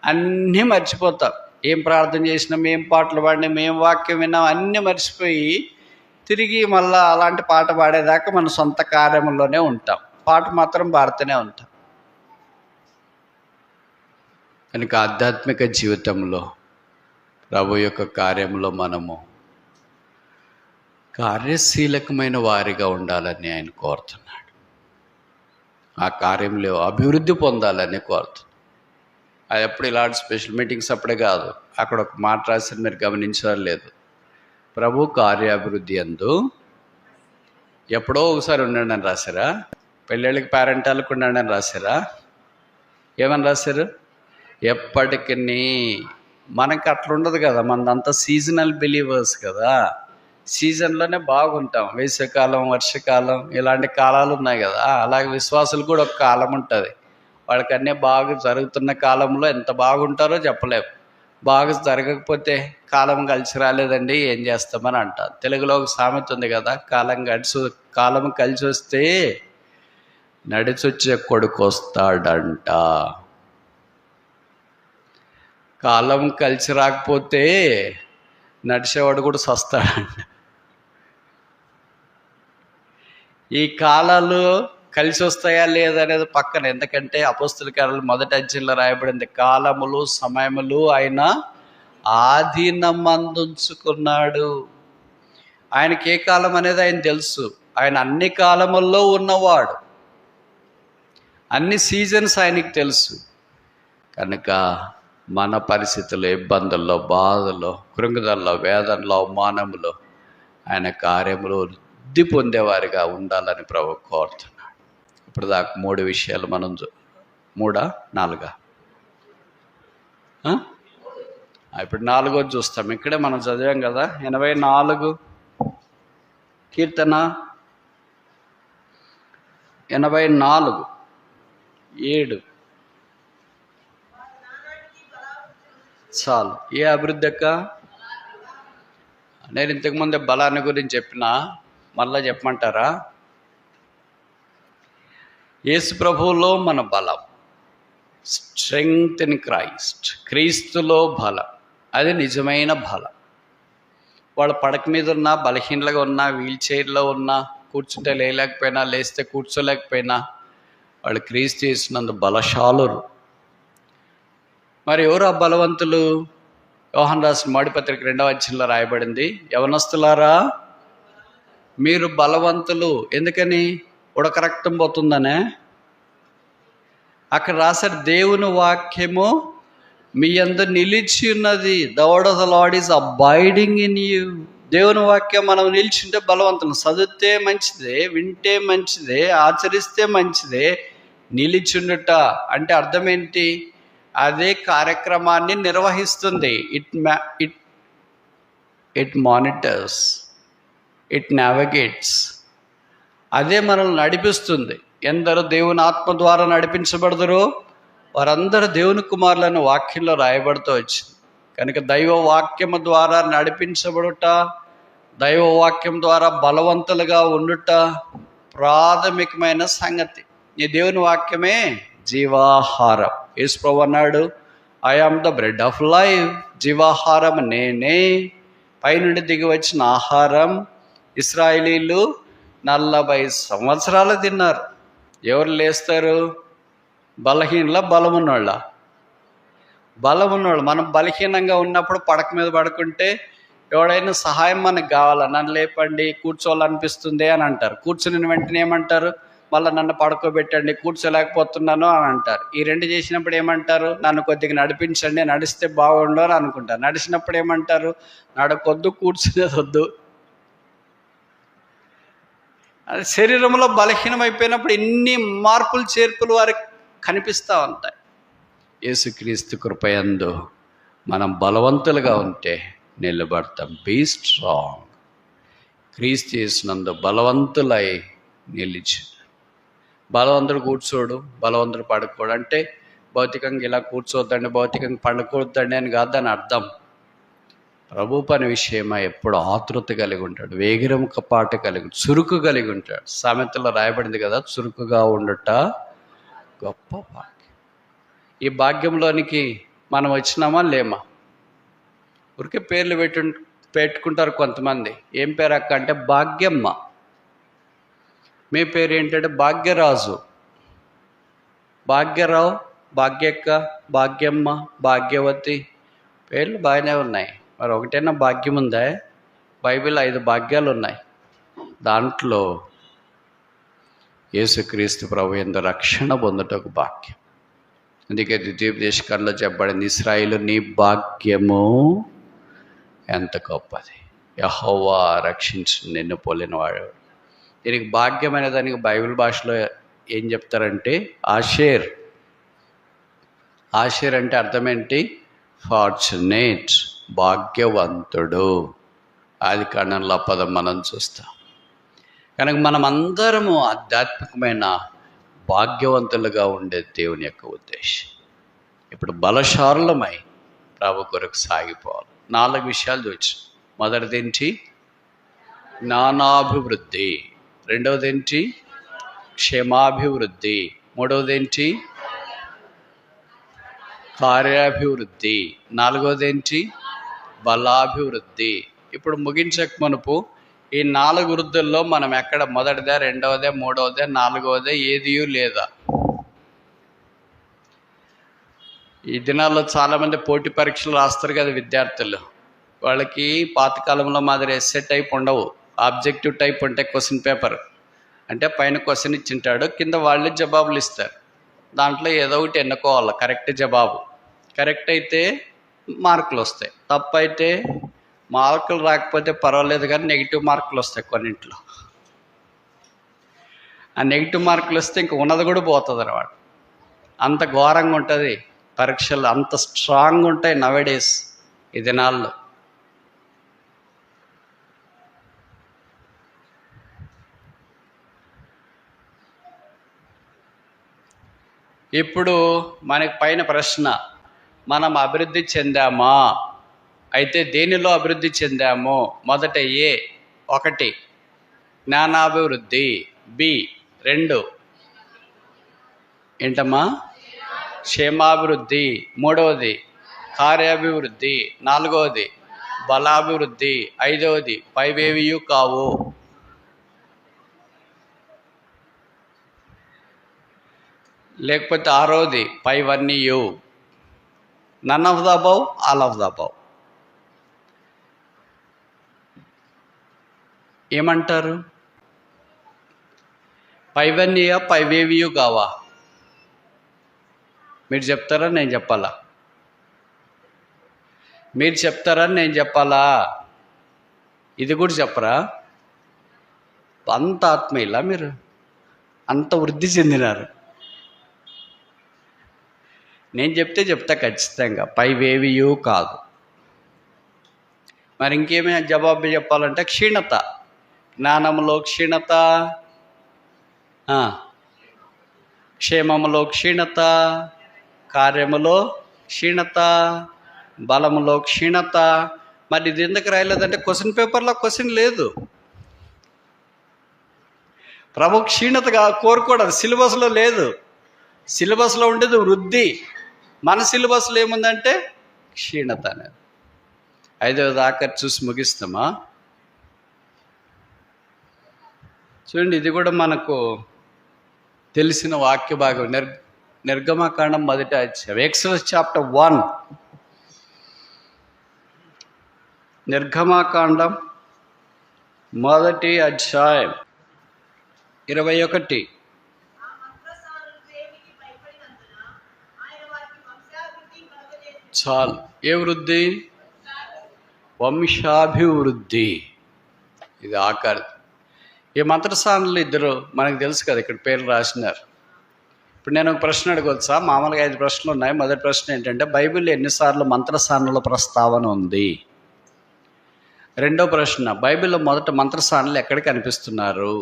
అన్నీ మర్చిపోతాం. ఏం ప్రార్థన చేసినాం, ఏం పాటలు పాడినాం, ఏం వాక్యం విన్నాం, అన్నీ మర్చిపోయి తిరిగి మళ్ళీ అలాంటి పాట పాడేదాకా మన సొంత కార్యంలోనే ఉంటాం, పాట మాత్రం పాడుతూనే ఉంటాం. కనుక ఆధ్యాత్మిక జీవితంలో ప్రభు యొక్క కార్యంలో మనము కార్యశీలకమైన వారిగా ఉండాలని ఆయన కోరుతున్నాడు. ఆ కార్యంలో అభివృద్ధి పొందాలని కోరుతున్నాడు. అది ఎప్పుడు ఇలాంటి స్పెషల్ మీటింగ్స్ అప్పుడే కాదు, అక్కడ ఒక మాట రాసిన మీరు గమనించారు లేదు, ప్రభు కార్యాభివృద్ధి అందు ఎప్పుడో ఒకసారి ఉండండి అని రాశారా? పెళ్ళిళ్ళకి పేరెంటాలకు ఉండండి అని రాశారా? ఏమని రాశారు? ఎప్పటికీ. మనకి అట్లా ఉండదు కదా, మనదంతా సీజనల్ బిలీవర్స్ కదా, సీజన్లోనే బాగుంటాం. వేసవికాలం, వర్షాకాలం ఇలాంటి కాలాలు ఉన్నాయి కదా, అలాగే విశ్వాసులు కూడా ఒక కాలం ఉంటుంది. వాళ్ళకి అన్నీ బాగా జరుగుతున్న కాలంలో ఎంత బాగుంటారో చెప్పలేము. బాగా జరగకపోతే కాలం కలిసి రాలేదండి ఏం చేస్తామని అంటారు. తెలుగులో ఒక సామెత ఉంది కదా, కాలం కలిసి వస్తే నడిచొచ్చే కొడుకు వస్తాడంట. కాలం కలిసి రాకపోతే నడిచేవాడు కూడా సస్తాడంట. ఈ కాలాలు కలిసి వస్తాయా లేదనేది పక్కన, ఎందుకంటే అపోస్తల కార్యాలు 1వ అధ్యాయంలో రాయబడింది, కాలములు సమయములు ఆయన ఆధీనమందుంచుకున్నాడు. ఆయనకి ఏ కాలం అనేది ఆయన తెలుసు. ఆయన అన్ని కాలముల్లో ఉన్నవాడు, అన్ని సీజన్స్ ఆయనకి తెలుసు. కనుక మన పరిస్థితుల్లో, ఇబ్బందుల్లో, బాధల్లో, కృంగుదల్లో, వేదనలో, అవమానములో ఆయన కార్యములు వృద్ధి పొందేవారిగా ఉండాలని ప్రభు కోరుతున్నాడు. ఇప్పుడు దాకా 3 విషయాలు మనం 3, 4 ఇప్పుడు 4వ చూస్తాం. ఇక్కడే మనం చదివాం కదా, 84 కీర్తన 84:7 చాలు. ఏ అభివృద్ధి అక్క? నేను ఇంతకుముందే బలాన్ని గురించి చెప్పిన, మళ్ళా చెప్పమంటారా? యేసు ప్రభువులో మన బలం, స్ట్రెంగ్త్ ఇన్ క్రైస్ట్, క్రీస్తులో బలం, అది నిజమైన బలం. వాళ్ళ పడక మీద ఉన్నా, బలహీనలుగా ఉన్నా, వీల్ చైర్లో ఉన్నా, కూర్చుంటే లేలేకపోయినా, లేస్తే కూర్చోలేకపోయినా, వాళ్ళు క్రీస్తు యేసునందు బలశాలురు. మరి ఎవరు ఆ బలవంతులు? యోహాను రాసిన మొదటి పత్రిక 2వ అధ్యాయంలో రాయబడింది, యవనస్తులారా మీరు బలవంతులు. ఎందుకని? ఉడక రక్తం పోతుందనే. అక్కడ రాశారు, దేవుని వాక్యము మీ యందు నిలిచి ఉన్నది. The word of the lord is abiding in you. దేవుని వాక్యం మనం నిలిచింటే బలవంతులు. చదివితే మంచిదే, వింటే మంచిదే, ఆచరిస్తే మంచిదే. నిలిచిండుట అంటే అర్థం ఏంటి? అదే కార్యక్రమాన్ని నిర్వహిస్తుంది. It monitors, it నావిగేట్స్. అదే మనల్ని నడిపిస్తుంది. ఎందరో దేవుని ఆత్మ ద్వారా నడిపించబడదురో వారందరూ దేవుని కుమారులను వాక్యంలో రాయబడుతూ వచ్చింది. కనుక దైవ వాక్యము ద్వారా నడిపించబడుట, దైవ వాక్యం ద్వారా బలవంతులుగా ఉండుట ప్రాథమికమైన సంగతి. ఈ దేవుని వాక్యమే జీవాహారం. యేసు ప్రభువు అన్నాడు, I am the bread of life. జీవాహారం నేనే. పైనుండి దిగి వచ్చిన ఆహారం ఇశ్రాయేలీలు 40 సంవత్సరాలు తిన్నారు. ఎవరు లేస్తారు? బలహీనల, బలమున్నోళ్ళ? బలమున్నోళ్ళు. మనం బలహీనంగా ఉన్నప్పుడు పడక మీద పడుకుంటే ఎవడైనా సహాయం మనకు కావాలా, నన్ను లేపండి, కూర్చోవాలనిపిస్తుంది అని అంటారు. కూర్చుని వెంటనే ఏమంటారు? మళ్ళీ నన్ను పడుకోబెట్టండి, కూర్చోలేకపోతున్నాను అని అంటారు. ఈ 2 చేసినప్పుడు ఏమంటారు? నన్ను కొద్దిగా నడిపించండి, నడిస్తే బాగుండు అని అనుకుంటారు. నడిచినప్పుడు ఏమంటారు? నడకొద్దు, కూర్చునేది వద్దు. అది శరీరంలో బలహీనమైపోయినప్పుడు ఎన్ని మార్పులు చేర్పులు వారికి కనిపిస్తూ ఉంటాయి. యేసుక్రీస్తు కృపయందు మనం బలవంతులుగా ఉంటే నిలబడతాం. Be strong. క్రీస్తు యేసునందు బలవంతులై నిలిచి. బలవంతుడు కూర్చోడు, బలవంతుడు పడుకోడు అంటే భౌతికంగా ఇలా కూర్చోవద్దండి, భౌతికంగా పండుకోవద్దండి అని కాదు దాని అర్థం. ప్రభు పని విషయమా ఎప్పుడు ఆతృత కలిగి ఉంటాడు, వేగిరముక పాట కలిగి, చురుకు కలిగి ఉంటాడు. సామెతలో రాయబడింది కదా, చురుకుగా ఉండుట గొప్ప భాగ్యం. ఈ భాగ్యంలోనికి మనం వచ్చినామా లేమా? ఊరికే పేర్లు పెట్టుకుంటారు కొంతమంది. ఏం పేరు అక్క అంటే భాగ్యమ్మ. మీ పేరు ఏంటంటే భాగ్యరాజు, భాగ్యరావు, భాగ్యక్క, భాగ్యమ్మ, భాగ్యవతి, పేర్లు బాగానే ఉన్నాయి. మరి ఒకటైనా భాగ్యం ఉందా? బైబిల్ 5 భాగ్యాలు ఉన్నాయి. దాంట్లో యేసుక్రీస్తు ప్రభు యందు రక్షణ పొందుటకు భాగ్యం. అందుకే ద్వితీయోపదేశకాండలో చెప్పబడింది, ఇశ్రాయేలు నీ భాగ్యము ఎంత గొప్పది, యెహోవా రక్షించు నిన్ను పోలినవాడు. దీనికి భాగ్యం అనే దానికి బైబిల్ భాషలో ఏం చెప్తారంటే ఆషేర్. ఆషేర్ అంటే అర్థం ఏంటి? ఫార్చునేట్, భాగ్యవంతుడు. ఆది కాండంలో పదం మనం చూస్తాం. కనుక మనం అందరము ఆధ్యాత్మికమైన భాగ్యవంతులుగా ఉండే దేవుని యొక్క ఉద్దేశం. ఇప్పుడు బలశారులమై ప్రభు కొరకు సాగిపోవాలి. 4 విషయాలు చూచి, మొదటిది ఏంటి? జ్ఞానాభివృద్ధి. రెండవది ఏంటి? క్షేమాభివృద్ధి. మూడవది ఏంటి? కార్యాభివృద్ధి. నాలుగవది ఏంటి? బలాభివృద్ధి. ఇప్పుడు ముగించక మునుపు ఈ 4 వృద్ధుల్లో మనం ఎక్కడ మొదటిదే, రెండవదే, మూడవదే, నాలుగవదే ఏది లేదా? ఈ దినాల్లో చాలామంది పోటీ పరీక్షలు రాస్తారు కదా విద్యార్థులు. వాళ్ళకి పాతకాలంలో మాదిరి ఎస్సే టైప్ ఉండవు, ఆబ్జెక్టివ్ టైప్ ఉంటాయి. క్వశ్చన్ పేపర్ అంటే పైన క్వశ్చన్ ఇచ్చింటాడు, కింద వాళ్ళే జవాబులు ఇస్తారు. దాంట్లో ఏదో ఒకటి ఎన్నుకోవాలి. కరెక్ట్ జవాబు, కరెక్ట్ అయితే మార్కులు వస్తాయి, తప్పు అయితే మార్కులు రాకపోతే పర్వాలేదు కానీ నెగిటివ్ మార్కులు వస్తాయి కొన్నింట్లో. ఆ నెగిటివ్ మార్కులు వస్తే ఇంక ఉన్నది కూడా పోతుంది అన్నమాట. అంత ఘోరంగా ఉంటుంది పరీక్షలు, అంత స్ట్రాంగ్ ఉంటాయి నవేడేస్ ఈ దినాల్లో. ఇప్పుడు మనకి పైన ప్రశ్న, మనం అభివృద్ధి చెందామా? అయితే దేనిలో అభివృద్ధి చెందాము? మొదట ఏ 1 జ్ఞానాభివృద్ధి, బి 2 ఏంటమ్మా క్షేమాభివృద్ధి, మూడవది కార్యాభివృద్ధి, నాలుగవది బలాభివృద్ధి, ఐదవది పైవేవియు కావు. లేకపోతే ఆరోది పైవన్నీయు. None of the above, all of the above. ఏమంటారు? పైవన్నీయా, పైవేవియు కావా? మీరు చెప్తారా నేను చెప్పాలా? మీరు చెప్తారా నేను చెప్పాలా? ఇది కూడా చెప్పరా? అంత ఆత్మీయులా మీరు? అంత వృద్ధి చెందినారు? నేను చెప్తా ఖచ్చితంగా పైవేవియు కాదు. మరి ఇంకేమైనా జవాబు చెప్పాలంటే క్షీణత, జ్ఞానంలో క్షీణత, క్షేమములో క్షీణత, కార్యములో క్షీణత, బలములో క్షీణత. మరి ఇది ఎందుకు రాయలేదంటే క్వశ్చన్ పేపర్లో క్వశ్చన్ లేదు. ప్రభు క్షీణతగా కోరుకోవడం సిలబస్లో లేదు. సిలబస్లో ఉండేది వృద్ధి. మన సిలబస్లో ఏముందంటే క్షీణత అనేది. 5వ దాకా చూసి ముగిస్తామా? చూడండి, ఇది కూడా మనకు తెలిసిన వాక్య భాగం. నిర్గమకాండం 1వ అధ్యాయం, ఎక్సోడస్ చాప్టర్ 1. నిర్గమకాండం 1వ అధ్యాయం 21. చాలు. ఏ వృద్ధి? వంశాభివృద్ధి. ఇది ఆకారం. ఈ మంత్రసానులు ఇద్దరు మనకు తెలుసు కదా, ఇక్కడ పేర్లు రాసినారు. ఇప్పుడు నేను ఒక ప్రశ్న అడగవచ్చా? మామూలుగా 5 ప్రశ్నలు ఉన్నాయి. మొదటి ప్రశ్న ఏంటంటే బైబిల్లో ఎన్నిసార్లు మంత్రసానుల ప్రస్తావన ఉంది? రెండో ప్రశ్న, బైబిల్లో మొదట మంత్రసానులు ఎక్కడ కనిపిస్తున్నారు?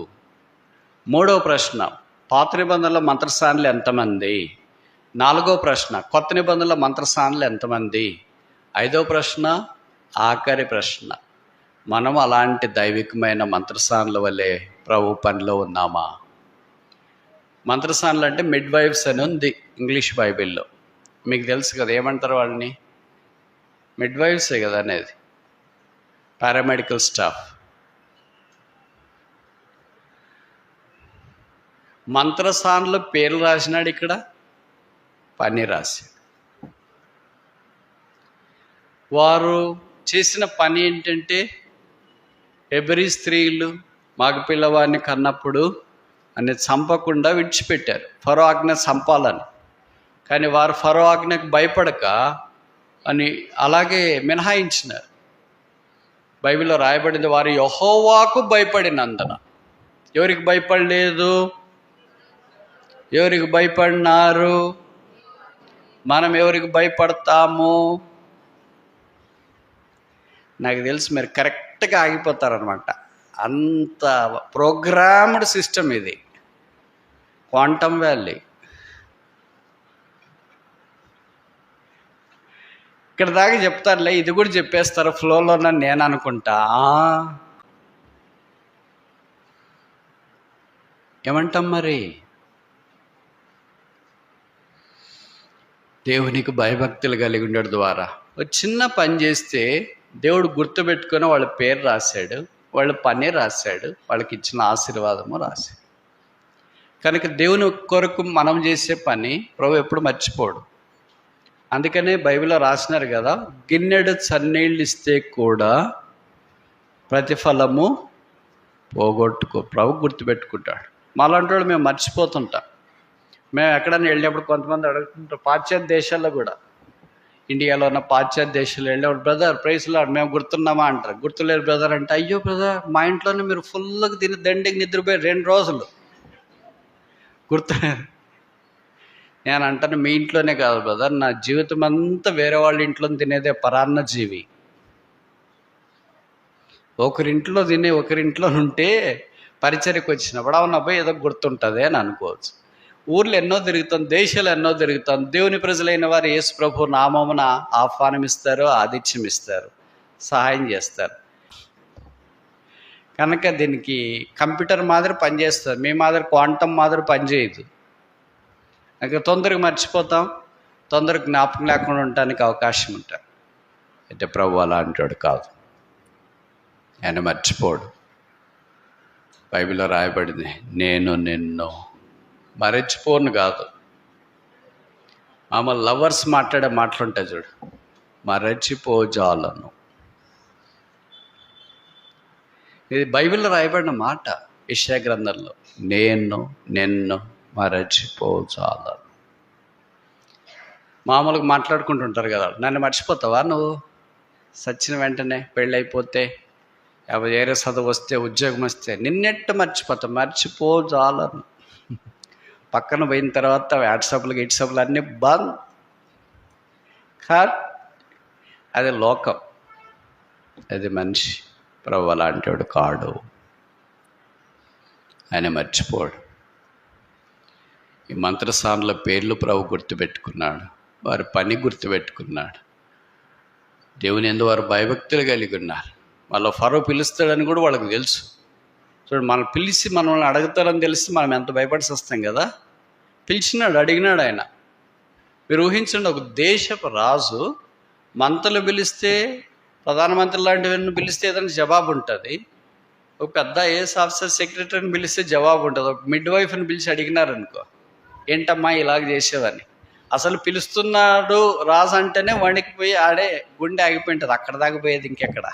మూడవ ప్రశ్న, పాత నిబంధనలో మంత్రసానులు ఎంతమంది? నాలుగో ప్రశ్న, కొత్త నిబంధనలో మంత్రసానులు ఎంతమంది? 5వ ప్రశ్న, ఆఖరి ప్రశ్న, మనం అలాంటి దైవికమైన మంత్రసానుల వల్లే ప్రభు పనిలో ఉన్నామా? మంత్రసానులు అంటే మిడ్ వైఫ్స్ అని ఉంది ఇంగ్లీష్ బైబిల్లో. మీకు తెలుసు కదా, ఏమంటారు వాళ్ళని? మిడ్ వైఫ్సే కదా అనేది. Paramedical staff. మంత్రసానులు పేర్లు రాసినాడు, ఇక్కడ పని రాశాడు. వారు చేసిన పని ఏంటంటే, హెబ్రీ స్త్రీలు మగపిల్లవాడిని కన్నప్పుడు అని చంపకుండా విడిచిపెట్టారు, ఫరో ఆజ్ఞ చంపాలని. కానీ వారు ఫరో ఆజ్ఞకు భయపడక అని అలాగే మినహాయించినారు. బైబిల్లో రాయబడింది, వారు యెహోవాకు భయపడినందున. ఎవరికి భయపడలేదు? ఎవరికి భయపడినారు? మనం ఎవరికి భయపడతాము? నాకు తెలిసి మీరు కరెక్ట్గా ఆగిపోతారనమాట. అంత ప్రోగ్రామ్డ్ సిస్టమ్ ఇది, క్వాంటమ్ వ్యాలీ. ఇక్కడ దాకా చెప్తారులే, ఇది కూడా చెప్పేస్తారు ఫ్లోలో నేను అనుకుంటా. ఏమంటాం మరి? దేవునికి భయభక్తులు కలిగి ఉండడం ద్వారా ఒక చిన్న పని చేస్తే దేవుడు గుర్తుపెట్టుకొని వాళ్ళ పేరు రాశాడు, వాళ్ళ పని రాశాడు, వాళ్ళకి ఇచ్చిన ఆశీర్వాదము రాశాడు. కనుక దేవుని కొరకు మనం చేసే పని ప్రభు ఎప్పుడు మర్చిపోడు. అందుకనే బైబిల్లో రాసినారు కదా, గిన్నెడు చన్నీళ్ళు ఇస్తే కూడా ప్రతిఫలము పోగొట్టుకో, ప్రభు గుర్తుపెట్టుకుంటాడు. మాలాంటి వాళ్ళు మేము మర్చిపోతుంటాం. మేము ఎక్కడైనా వెళ్ళినప్పుడు కొంతమంది అడుగుతుంటారు, పాశ్చాత్య దేశాల్లో కూడా, ఇండియాలో ఉన్న పాశ్చాత్య దేశాల్లో వెళ్ళినప్పుడు, బ్రదర్ ప్రైజ్ లార్డ్ మేము గుర్తున్నామా అంటారు. గుర్తులేరు బ్రదర్ అంటే, అయ్యో బ్రదర్ మా ఇంట్లోనే మీరు ఫుల్గా తిని దండికి నిద్రపోయి 2 రోజులు గుర్తులేరు. నేను అంటాను, మీ ఇంట్లోనే కాదు బ్రదర్, నా జీవితం అంతా వేరే వాళ్ళ ఇంట్లో తినేదే పరాన్న జీవి. ఒకరింట్లో తినే ఒకరింట్లో ఉంటే పరిచర్యకు వచ్చినప్పుడు అవునబ్బా ఏదో గుర్తుంటుంది అని అనుకోవచ్చు. ఊర్లు ఎన్నో తిరుగుతాం, దేశాలు ఎన్నో తిరుగుతాం. దేవుని ప్రజలైన వారు యేసు ప్రభు నామమున ఆహ్వానం ఇస్తారు, ఆతిథ్యం ఇస్తారు, సహాయం చేస్తారు. కనుక దీనికి కంప్యూటర్ మాదిరి పనిచేస్తుంది, మీ మాదిరి క్వాంటమ్ మాదిరి పనిచేయదు. ఇంకా తొందరగా మర్చిపోతాం, తొందరగా జ్ఞాపకం లేకుండా ఉండటానికి అవకాశం ఉంటుంది. అయితే ప్రభు అలాంటివాడు కాదు, ఆయన మర్చిపోడు. బైబిల్లో రాయబడింది, నేను నిన్ను మరచిపోను కాదు. మామూలు లవర్స్ మాట్లాడే మాటలుంటాయి చూడు, మరచిపోజాలను. ఇది బైబిల్లో రాయబడిన మాట, యెషయా గ్రంథంలో, నేను నిన్ను మరచిపోజాలను. మామూలుగా మాట్లాడుకుంటుంటారు కదా, నన్ను మర్చిపోతావా నువ్వు? సచ్చిన వెంటనే పెళ్ళైపోతే, వేరే చదువు వస్తే, ఉద్యోగం వస్తే నిన్నెట్టు మర్చిపోతావు? మర్చిపోజాలను. పక్కన పోయిన తర్వాత వాట్సాప్లు గిట్సాప్లు అన్నీ బంద్. అది లోకం, అది మనిషి. ప్రభు అలాంటివాడు కాడు, ఆయన మర్చిపోడు. ఈ మంత్రసానుల పేర్లు ప్రభు గుర్తుపెట్టుకున్నాడు, వారి పని గుర్తుపెట్టుకున్నాడు. దేవుని యందు వారు భయభక్తులు కలిగి ఉన్నారు. వాళ్ళ ఫరో పిలుస్తాడని కూడా వాళ్ళకి తెలుసు. చూడు, మనం పిలిచి మనల్ని అడుగుతారని తెలిసి మనం ఎంత భయపడి వస్తాం కదా. పిలిచినాడు, అడిగినాడు ఆయన. మీరు ఊహించండి, ఒక దేశపు రాజు మంత్రులు పిలిస్తే, ప్రధానమంత్రి లాంటివన్నీ పిలిస్తే ఏదైనా జవాబు ఉంటుంది. ఒక పెద్ద ఐఏఎస్ ఆఫీసర్ సెక్రటరీని పిలిస్తే జవాబు ఉంటుంది. ఒక మిడ్ వైఫ్ని పిలిచి అడిగినారనుకో, ఏంటమ్మా ఇలాగ చేసేదని. అసలు పిలుస్తున్నాడు రాజు అంటేనే వణికిపోయి ఆడే గుండె ఆగిపోయి ఉంటుంది, అక్కడ దాకా పోయేది ఇంకెక్కడ.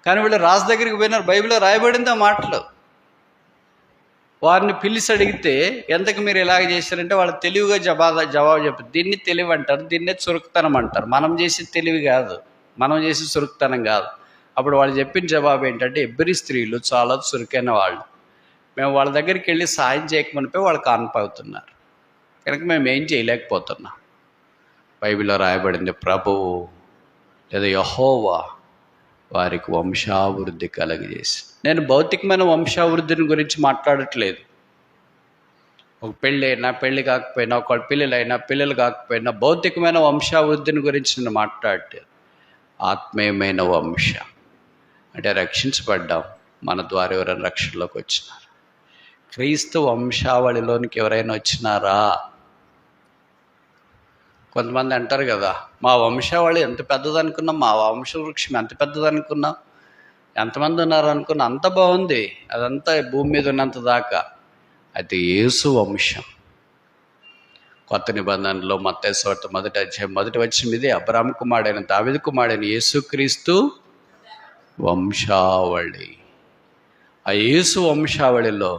కానీ వీళ్ళు రాజు దగ్గరికి పోయినారు. బైబిల్లో రాయబడింది ఆ మాటలు. వారిని పిలిచి అడిగితే, ఎంతకు మీరు ఎలాగ చేశారంటే వాళ్ళు తెలివిగా జవాబు చెప్పారు. దీన్ని తెలివి అంటారు, దీన్నే చురుకుతనం అంటారు. మనం చేసే తెలివి కాదు, మనం చేసే చురుకుతనం కాదు. అప్పుడు వాళ్ళు చెప్పిన జవాబు ఏంటంటే, హెబ్రీ స్త్రీలు చాలా చురుకైన వాళ్ళు, మేము వాళ్ళ దగ్గరికి వెళ్ళి సాయం చేయకమునిపై వాళ్ళు కాన్పవుతున్నారు, కనుక మేము ఏం చేయలేకపోతున్నాం. బైబిల్లో రాయబడింది, ప్రభువు లేదా యెహోవా వారికి వంశాభివృద్ధి కలగజేసి. నేను భౌతికమైన వంశాభివృద్ధిని గురించి మాట్లాడట్లేదు. ఒక పెళ్ళైనా, పెళ్ళి కాకపోయినా, ఒక పిల్లలైనా, పిల్లలు కాకపోయినా, భౌతికమైన వంశాభివృద్ధిని గురించి నేను మాట్లాడలేదు. ఆత్మీయమైన వంశం అంటే రక్షించబడ్డాం, మన ద్వారా ఎవరైనా రక్షణలోకి వచ్చినారు. క్రీస్తు వంశావళిలోనికి ఎవరైనా వచ్చినారా? కొంతమంది అంటారు కదా, మా వంశావళి ఎంత పెద్దదనుకున్నాం, మా వంశవృక్షం ఎంత పెద్దదనుకున్నాం, ఎంతమంది ఉన్నారు అనుకున్నా, అంత బాగుంది, అదంతా భూమి మీద ఉన్నంత దాకా. అది యేసు వంశం. కొత్త నిబంధనలో మత్తయి సువార్త 1వ అధ్యాయం 1వ వచనం ఇదే, అబ్రాహాము కుమారుడైన దావీదు కుమారుడైన యేసుక్రీస్తు వంశావళి. ఆ యేసు వంశావళిలో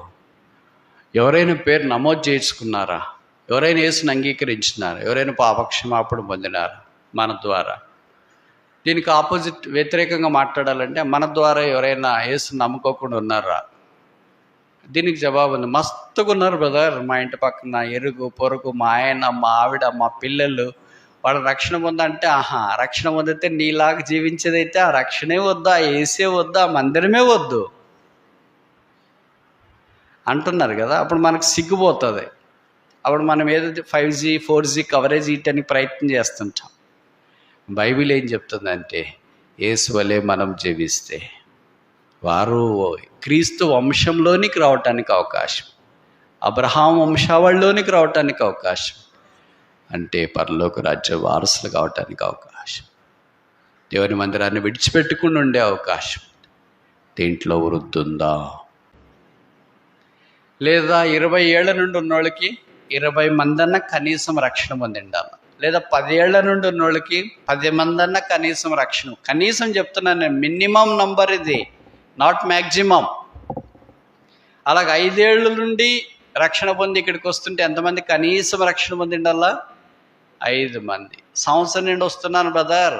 ఎవరైనా పేరు నమోదు చేసుకున్నారా? ఎవరైనా యేసుని అంగీకరించినారా? ఎవరైనా పాపక్షమాపణ పొందినారా మన ద్వారా? దీనికి ఆపోజిట్, వ్యతిరేకంగా మాట్లాడాలంటే మన ద్వారా ఎవరైనా యేసుని నమ్ముకోకుండా ఉన్నారా? దీనికి జవాబు ఉంది. మస్తుగా ఉన్నారు బ్రదర్, మా ఇంటి పక్కన ఎరుగు పొరుగు, మా ఆయన, మా ఆవిడ, మా పిల్లలు, వాళ్ళు రక్షణ పొందంటే, రక్షణ పొందితే నీలాగా జీవించేదైతే ఆ రక్షణే వద్దా, యేసే వద్దా, మందిరమే వద్దు అంటున్నారు కదా. అప్పుడు మనకు సిగ్గుపోతుంది. అప్పుడు మనం ఏదైతే 5G 4G కవరేజ్ ఇయటానికి ప్రయత్నం చేస్తుంటాం. బైబిల్ ఏం చెప్తుందంటే, యేసు వలె మనం జీవిస్తే వారు క్రీస్తు వంశంలోనికి రావటానికి అవకాశం, అబ్రహాం వంశావళిలోనికి రావటానికి అవకాశం, అంటే పరలోక రాజ్య వారసులు కావటానికి అవకాశం, దేవుని మందిరాన్ని విడిచిపెట్టుకుని ఉండే అవకాశం. దీంట్లో వృద్ధి ఉందా? లేదా 20 ఏళ్ల నుండి ఉన్నోళ్ళకి 20 మందన్నా కనీసం రక్షణ పొంది ఉండాలి. లేదా 10 ఏళ్ల నుండి ఉన్నోళ్ళకి 10 మందన్నా కనీసం రక్షణ. కనీసం చెప్తున్నాను నేను, మినిమం నంబర్ ఇది, నాట్ మ్యాక్సిమం. అలాగే 5 ఏళ్ళ నుండి రక్షణ పొంది ఇక్కడికి వస్తుంటే ఎంతమంది కనీసం రక్షణ పొంది ఉండాలా? 5 మంది. సంవత్సరం నుండి వస్తున్నాను బ్రదర్,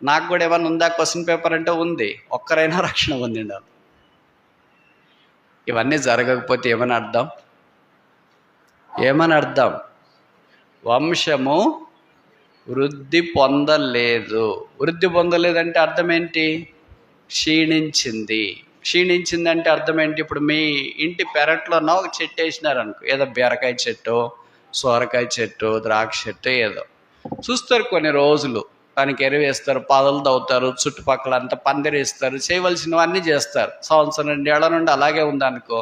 నాకు కూడా ఏమైనా ఉందా క్వశ్చన్ పేపర్ అంటే ఉంది, ఒక్కరైనా రక్షణ పొంది ఉండాలి. ఇవన్నీ జరగకపోతే ఏమని అర్థం? వంశము వృద్ధి పొందలేదు. వృద్ధి పొందలేదంటే అర్థం ఏంటి? క్షీణించింది. క్షీణించిందంటే అర్థం ఏంటి? ఇప్పుడు మీ ఇంటి పెరట్లోనో ఒక చెట్టు వేసినారనుకో, ఏదో బీరకాయ చెట్టు, సొరకాయ చెట్టు, ద్రాక్ష చెట్టు, ఏదో చూస్తారు, కొన్ని రోజులు దానికి ఎరువు వేస్తారు, పాదలు తవ్వుతారు, చుట్టుపక్కల అంతా పందిరేస్తారు, చేయవలసినవన్నీ చేస్తారు. సంవత్సరం 2 ఏళ్ల నుండి అలాగే ఉందనుకో,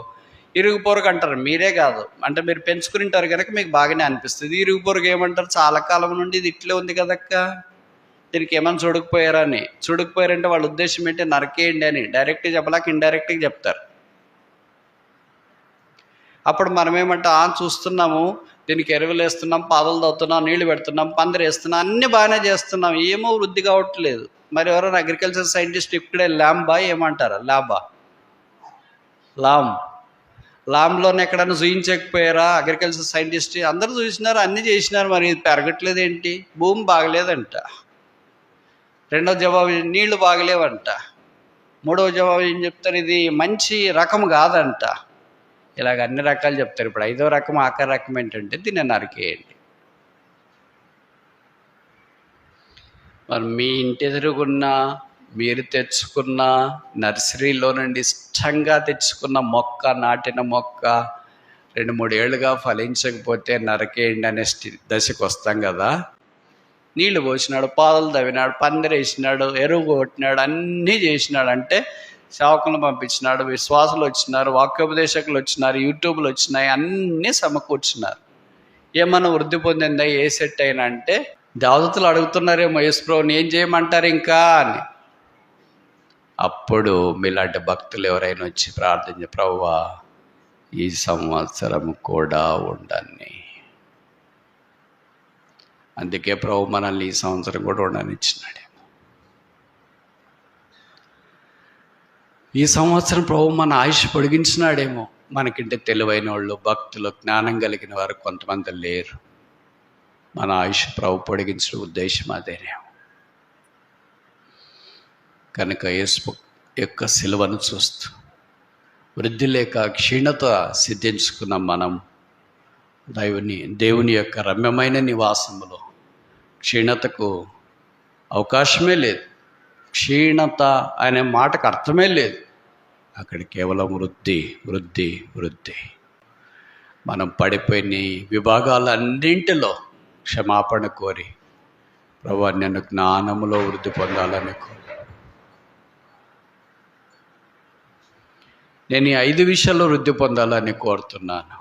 ఇరుగు పొరుగు అంటారు. మీరే కాదు, అంటే మీరు పెంచుకునింటారు కనుక మీకు బాగానే అనిపిస్తుంది. ఇరుగు పొరుగు ఏమంటారు? చాలా కాలం నుండి ఇది ఇట్లే ఉంది కదక్క, దీనికి ఏమైనా చూడకపోయారంటే వాళ్ళ ఉద్దేశం ఏంటి? నరకేయండి అని డైరెక్ట్గా చెప్పలేక ఇండైరెక్ట్గా చెప్తారు. అప్పుడు మనం ఏమంటా, చూస్తున్నాము, దీనికి ఎరువులు వేస్తున్నాం, పాదలు తవ్వుతున్నాం, నీళ్లు పెడుతున్నాం, పందిరేస్తున్నాం, అన్నీ బాగానే చేస్తున్నాం, ఏమో వృద్ధి కావట్లేదు. మరి ఎవరైనా అగ్రికల్చర్ సైంటిస్ట్ ఇక్కడే ల్యాంబా ఏమంటారా? లాంబ్లోనే ఎక్కడైనా చూయించకపోయారా అగ్రికల్చర్ సైంటిస్ట్? అందరూ చూసినారు, అన్నీ చేసినారు, మరి ఇది పెరగట్లేదు ఏంటి? భూమి బాగలేదంట. రెండవ జవాబు, నీళ్లు బాగలేవంట. మూడవ జవాబు ఏం చెప్తారు? ఇది మంచి రకం కాదంట. ఇలాగ అన్ని రకాలు చెప్తారు. ఇప్పుడు 5వ రకం, ఆఖరి రకం ఏంటంటే దీన్ని నరికేయండి. మరి మీ ఇంటి ఎదురుగున్న మీరు తెచ్చుకున్న నర్సరీలో నుండి ఇష్టంగా తెచ్చుకున్న మొక్క, నాటిన మొక్క 2-3 ఏళ్ళుగా ఫలించకపోతే నరకేయండి అనే దశకు వస్తాం కదా. నీళ్లు పోసినాడు, పాదలు తవ్వినాడు, పందిరేసినాడు, ఎరువు కొట్టినాడు, అన్నీ చేసినాడు అంటే సేవకులను పంపించినాడు, విశ్వాసులు వచ్చినారు, వాక్యోపదేశకులు వచ్చినారు, యూట్యూబ్లు వచ్చినాయి, అన్నీ సమకూర్చున్నారు. ఏమన్నా వృద్ధి పొందిందా? ఏ సెట్ అయినా అంటే దేవదూతలు అడుగుతున్నారేమో, యేసు ప్రభువుని ఏం చేయమంటారు ఇంకా అని. అప్పుడు మీలాంటి భక్తులు ఎవరైనా వచ్చి ప్రార్థించే, ప్రభువా ఈ సంవత్సరం కూడా ఉండని. అందుకే ప్రభు మనల్ని ఈ సంవత్సరం కూడా ఉండనిచ్చినాడు. ఈ సంవత్సరం ప్రభు మన ఆయుష్ పొడిగించినాడేమో. మనకింటే తెలివైన వాళ్ళు, భక్తులు, జ్ఞానం కలిగిన వారు కొంతమంది లేరు. మన ఆయుష్ ప్రభు పొడిగించిన ఉద్దేశం అదేనేమో. కనుక యేసు యొక్క సిలువను చూస్తూ వృద్ధి లేక క్షీణత సిద్ధించుకున్న మనం దేవుని యొక్క రమ్యమైన నివాసములో క్షీణతకు అవకాశమే లేదు. క్షీణత అనే మాటకు అర్థమే లేదు. అక్కడ కేవలం వృద్ధి. మనం పడిపోయిన విభాగాలన్నింటిలో క్షమాపణ కోరి, ప్రభువా నేను జ్ఞానములో వృద్ధి పొందాలని కోరి, నేను ఈ 5 విషయాల్లో వృద్ధి పొందాలని కోరుతున్నాను.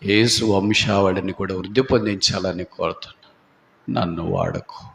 యేసు వంశావళిని కూడా వృద్ధి పొందించాలని కోరుతున్నాను. నన్ను వాడుకో.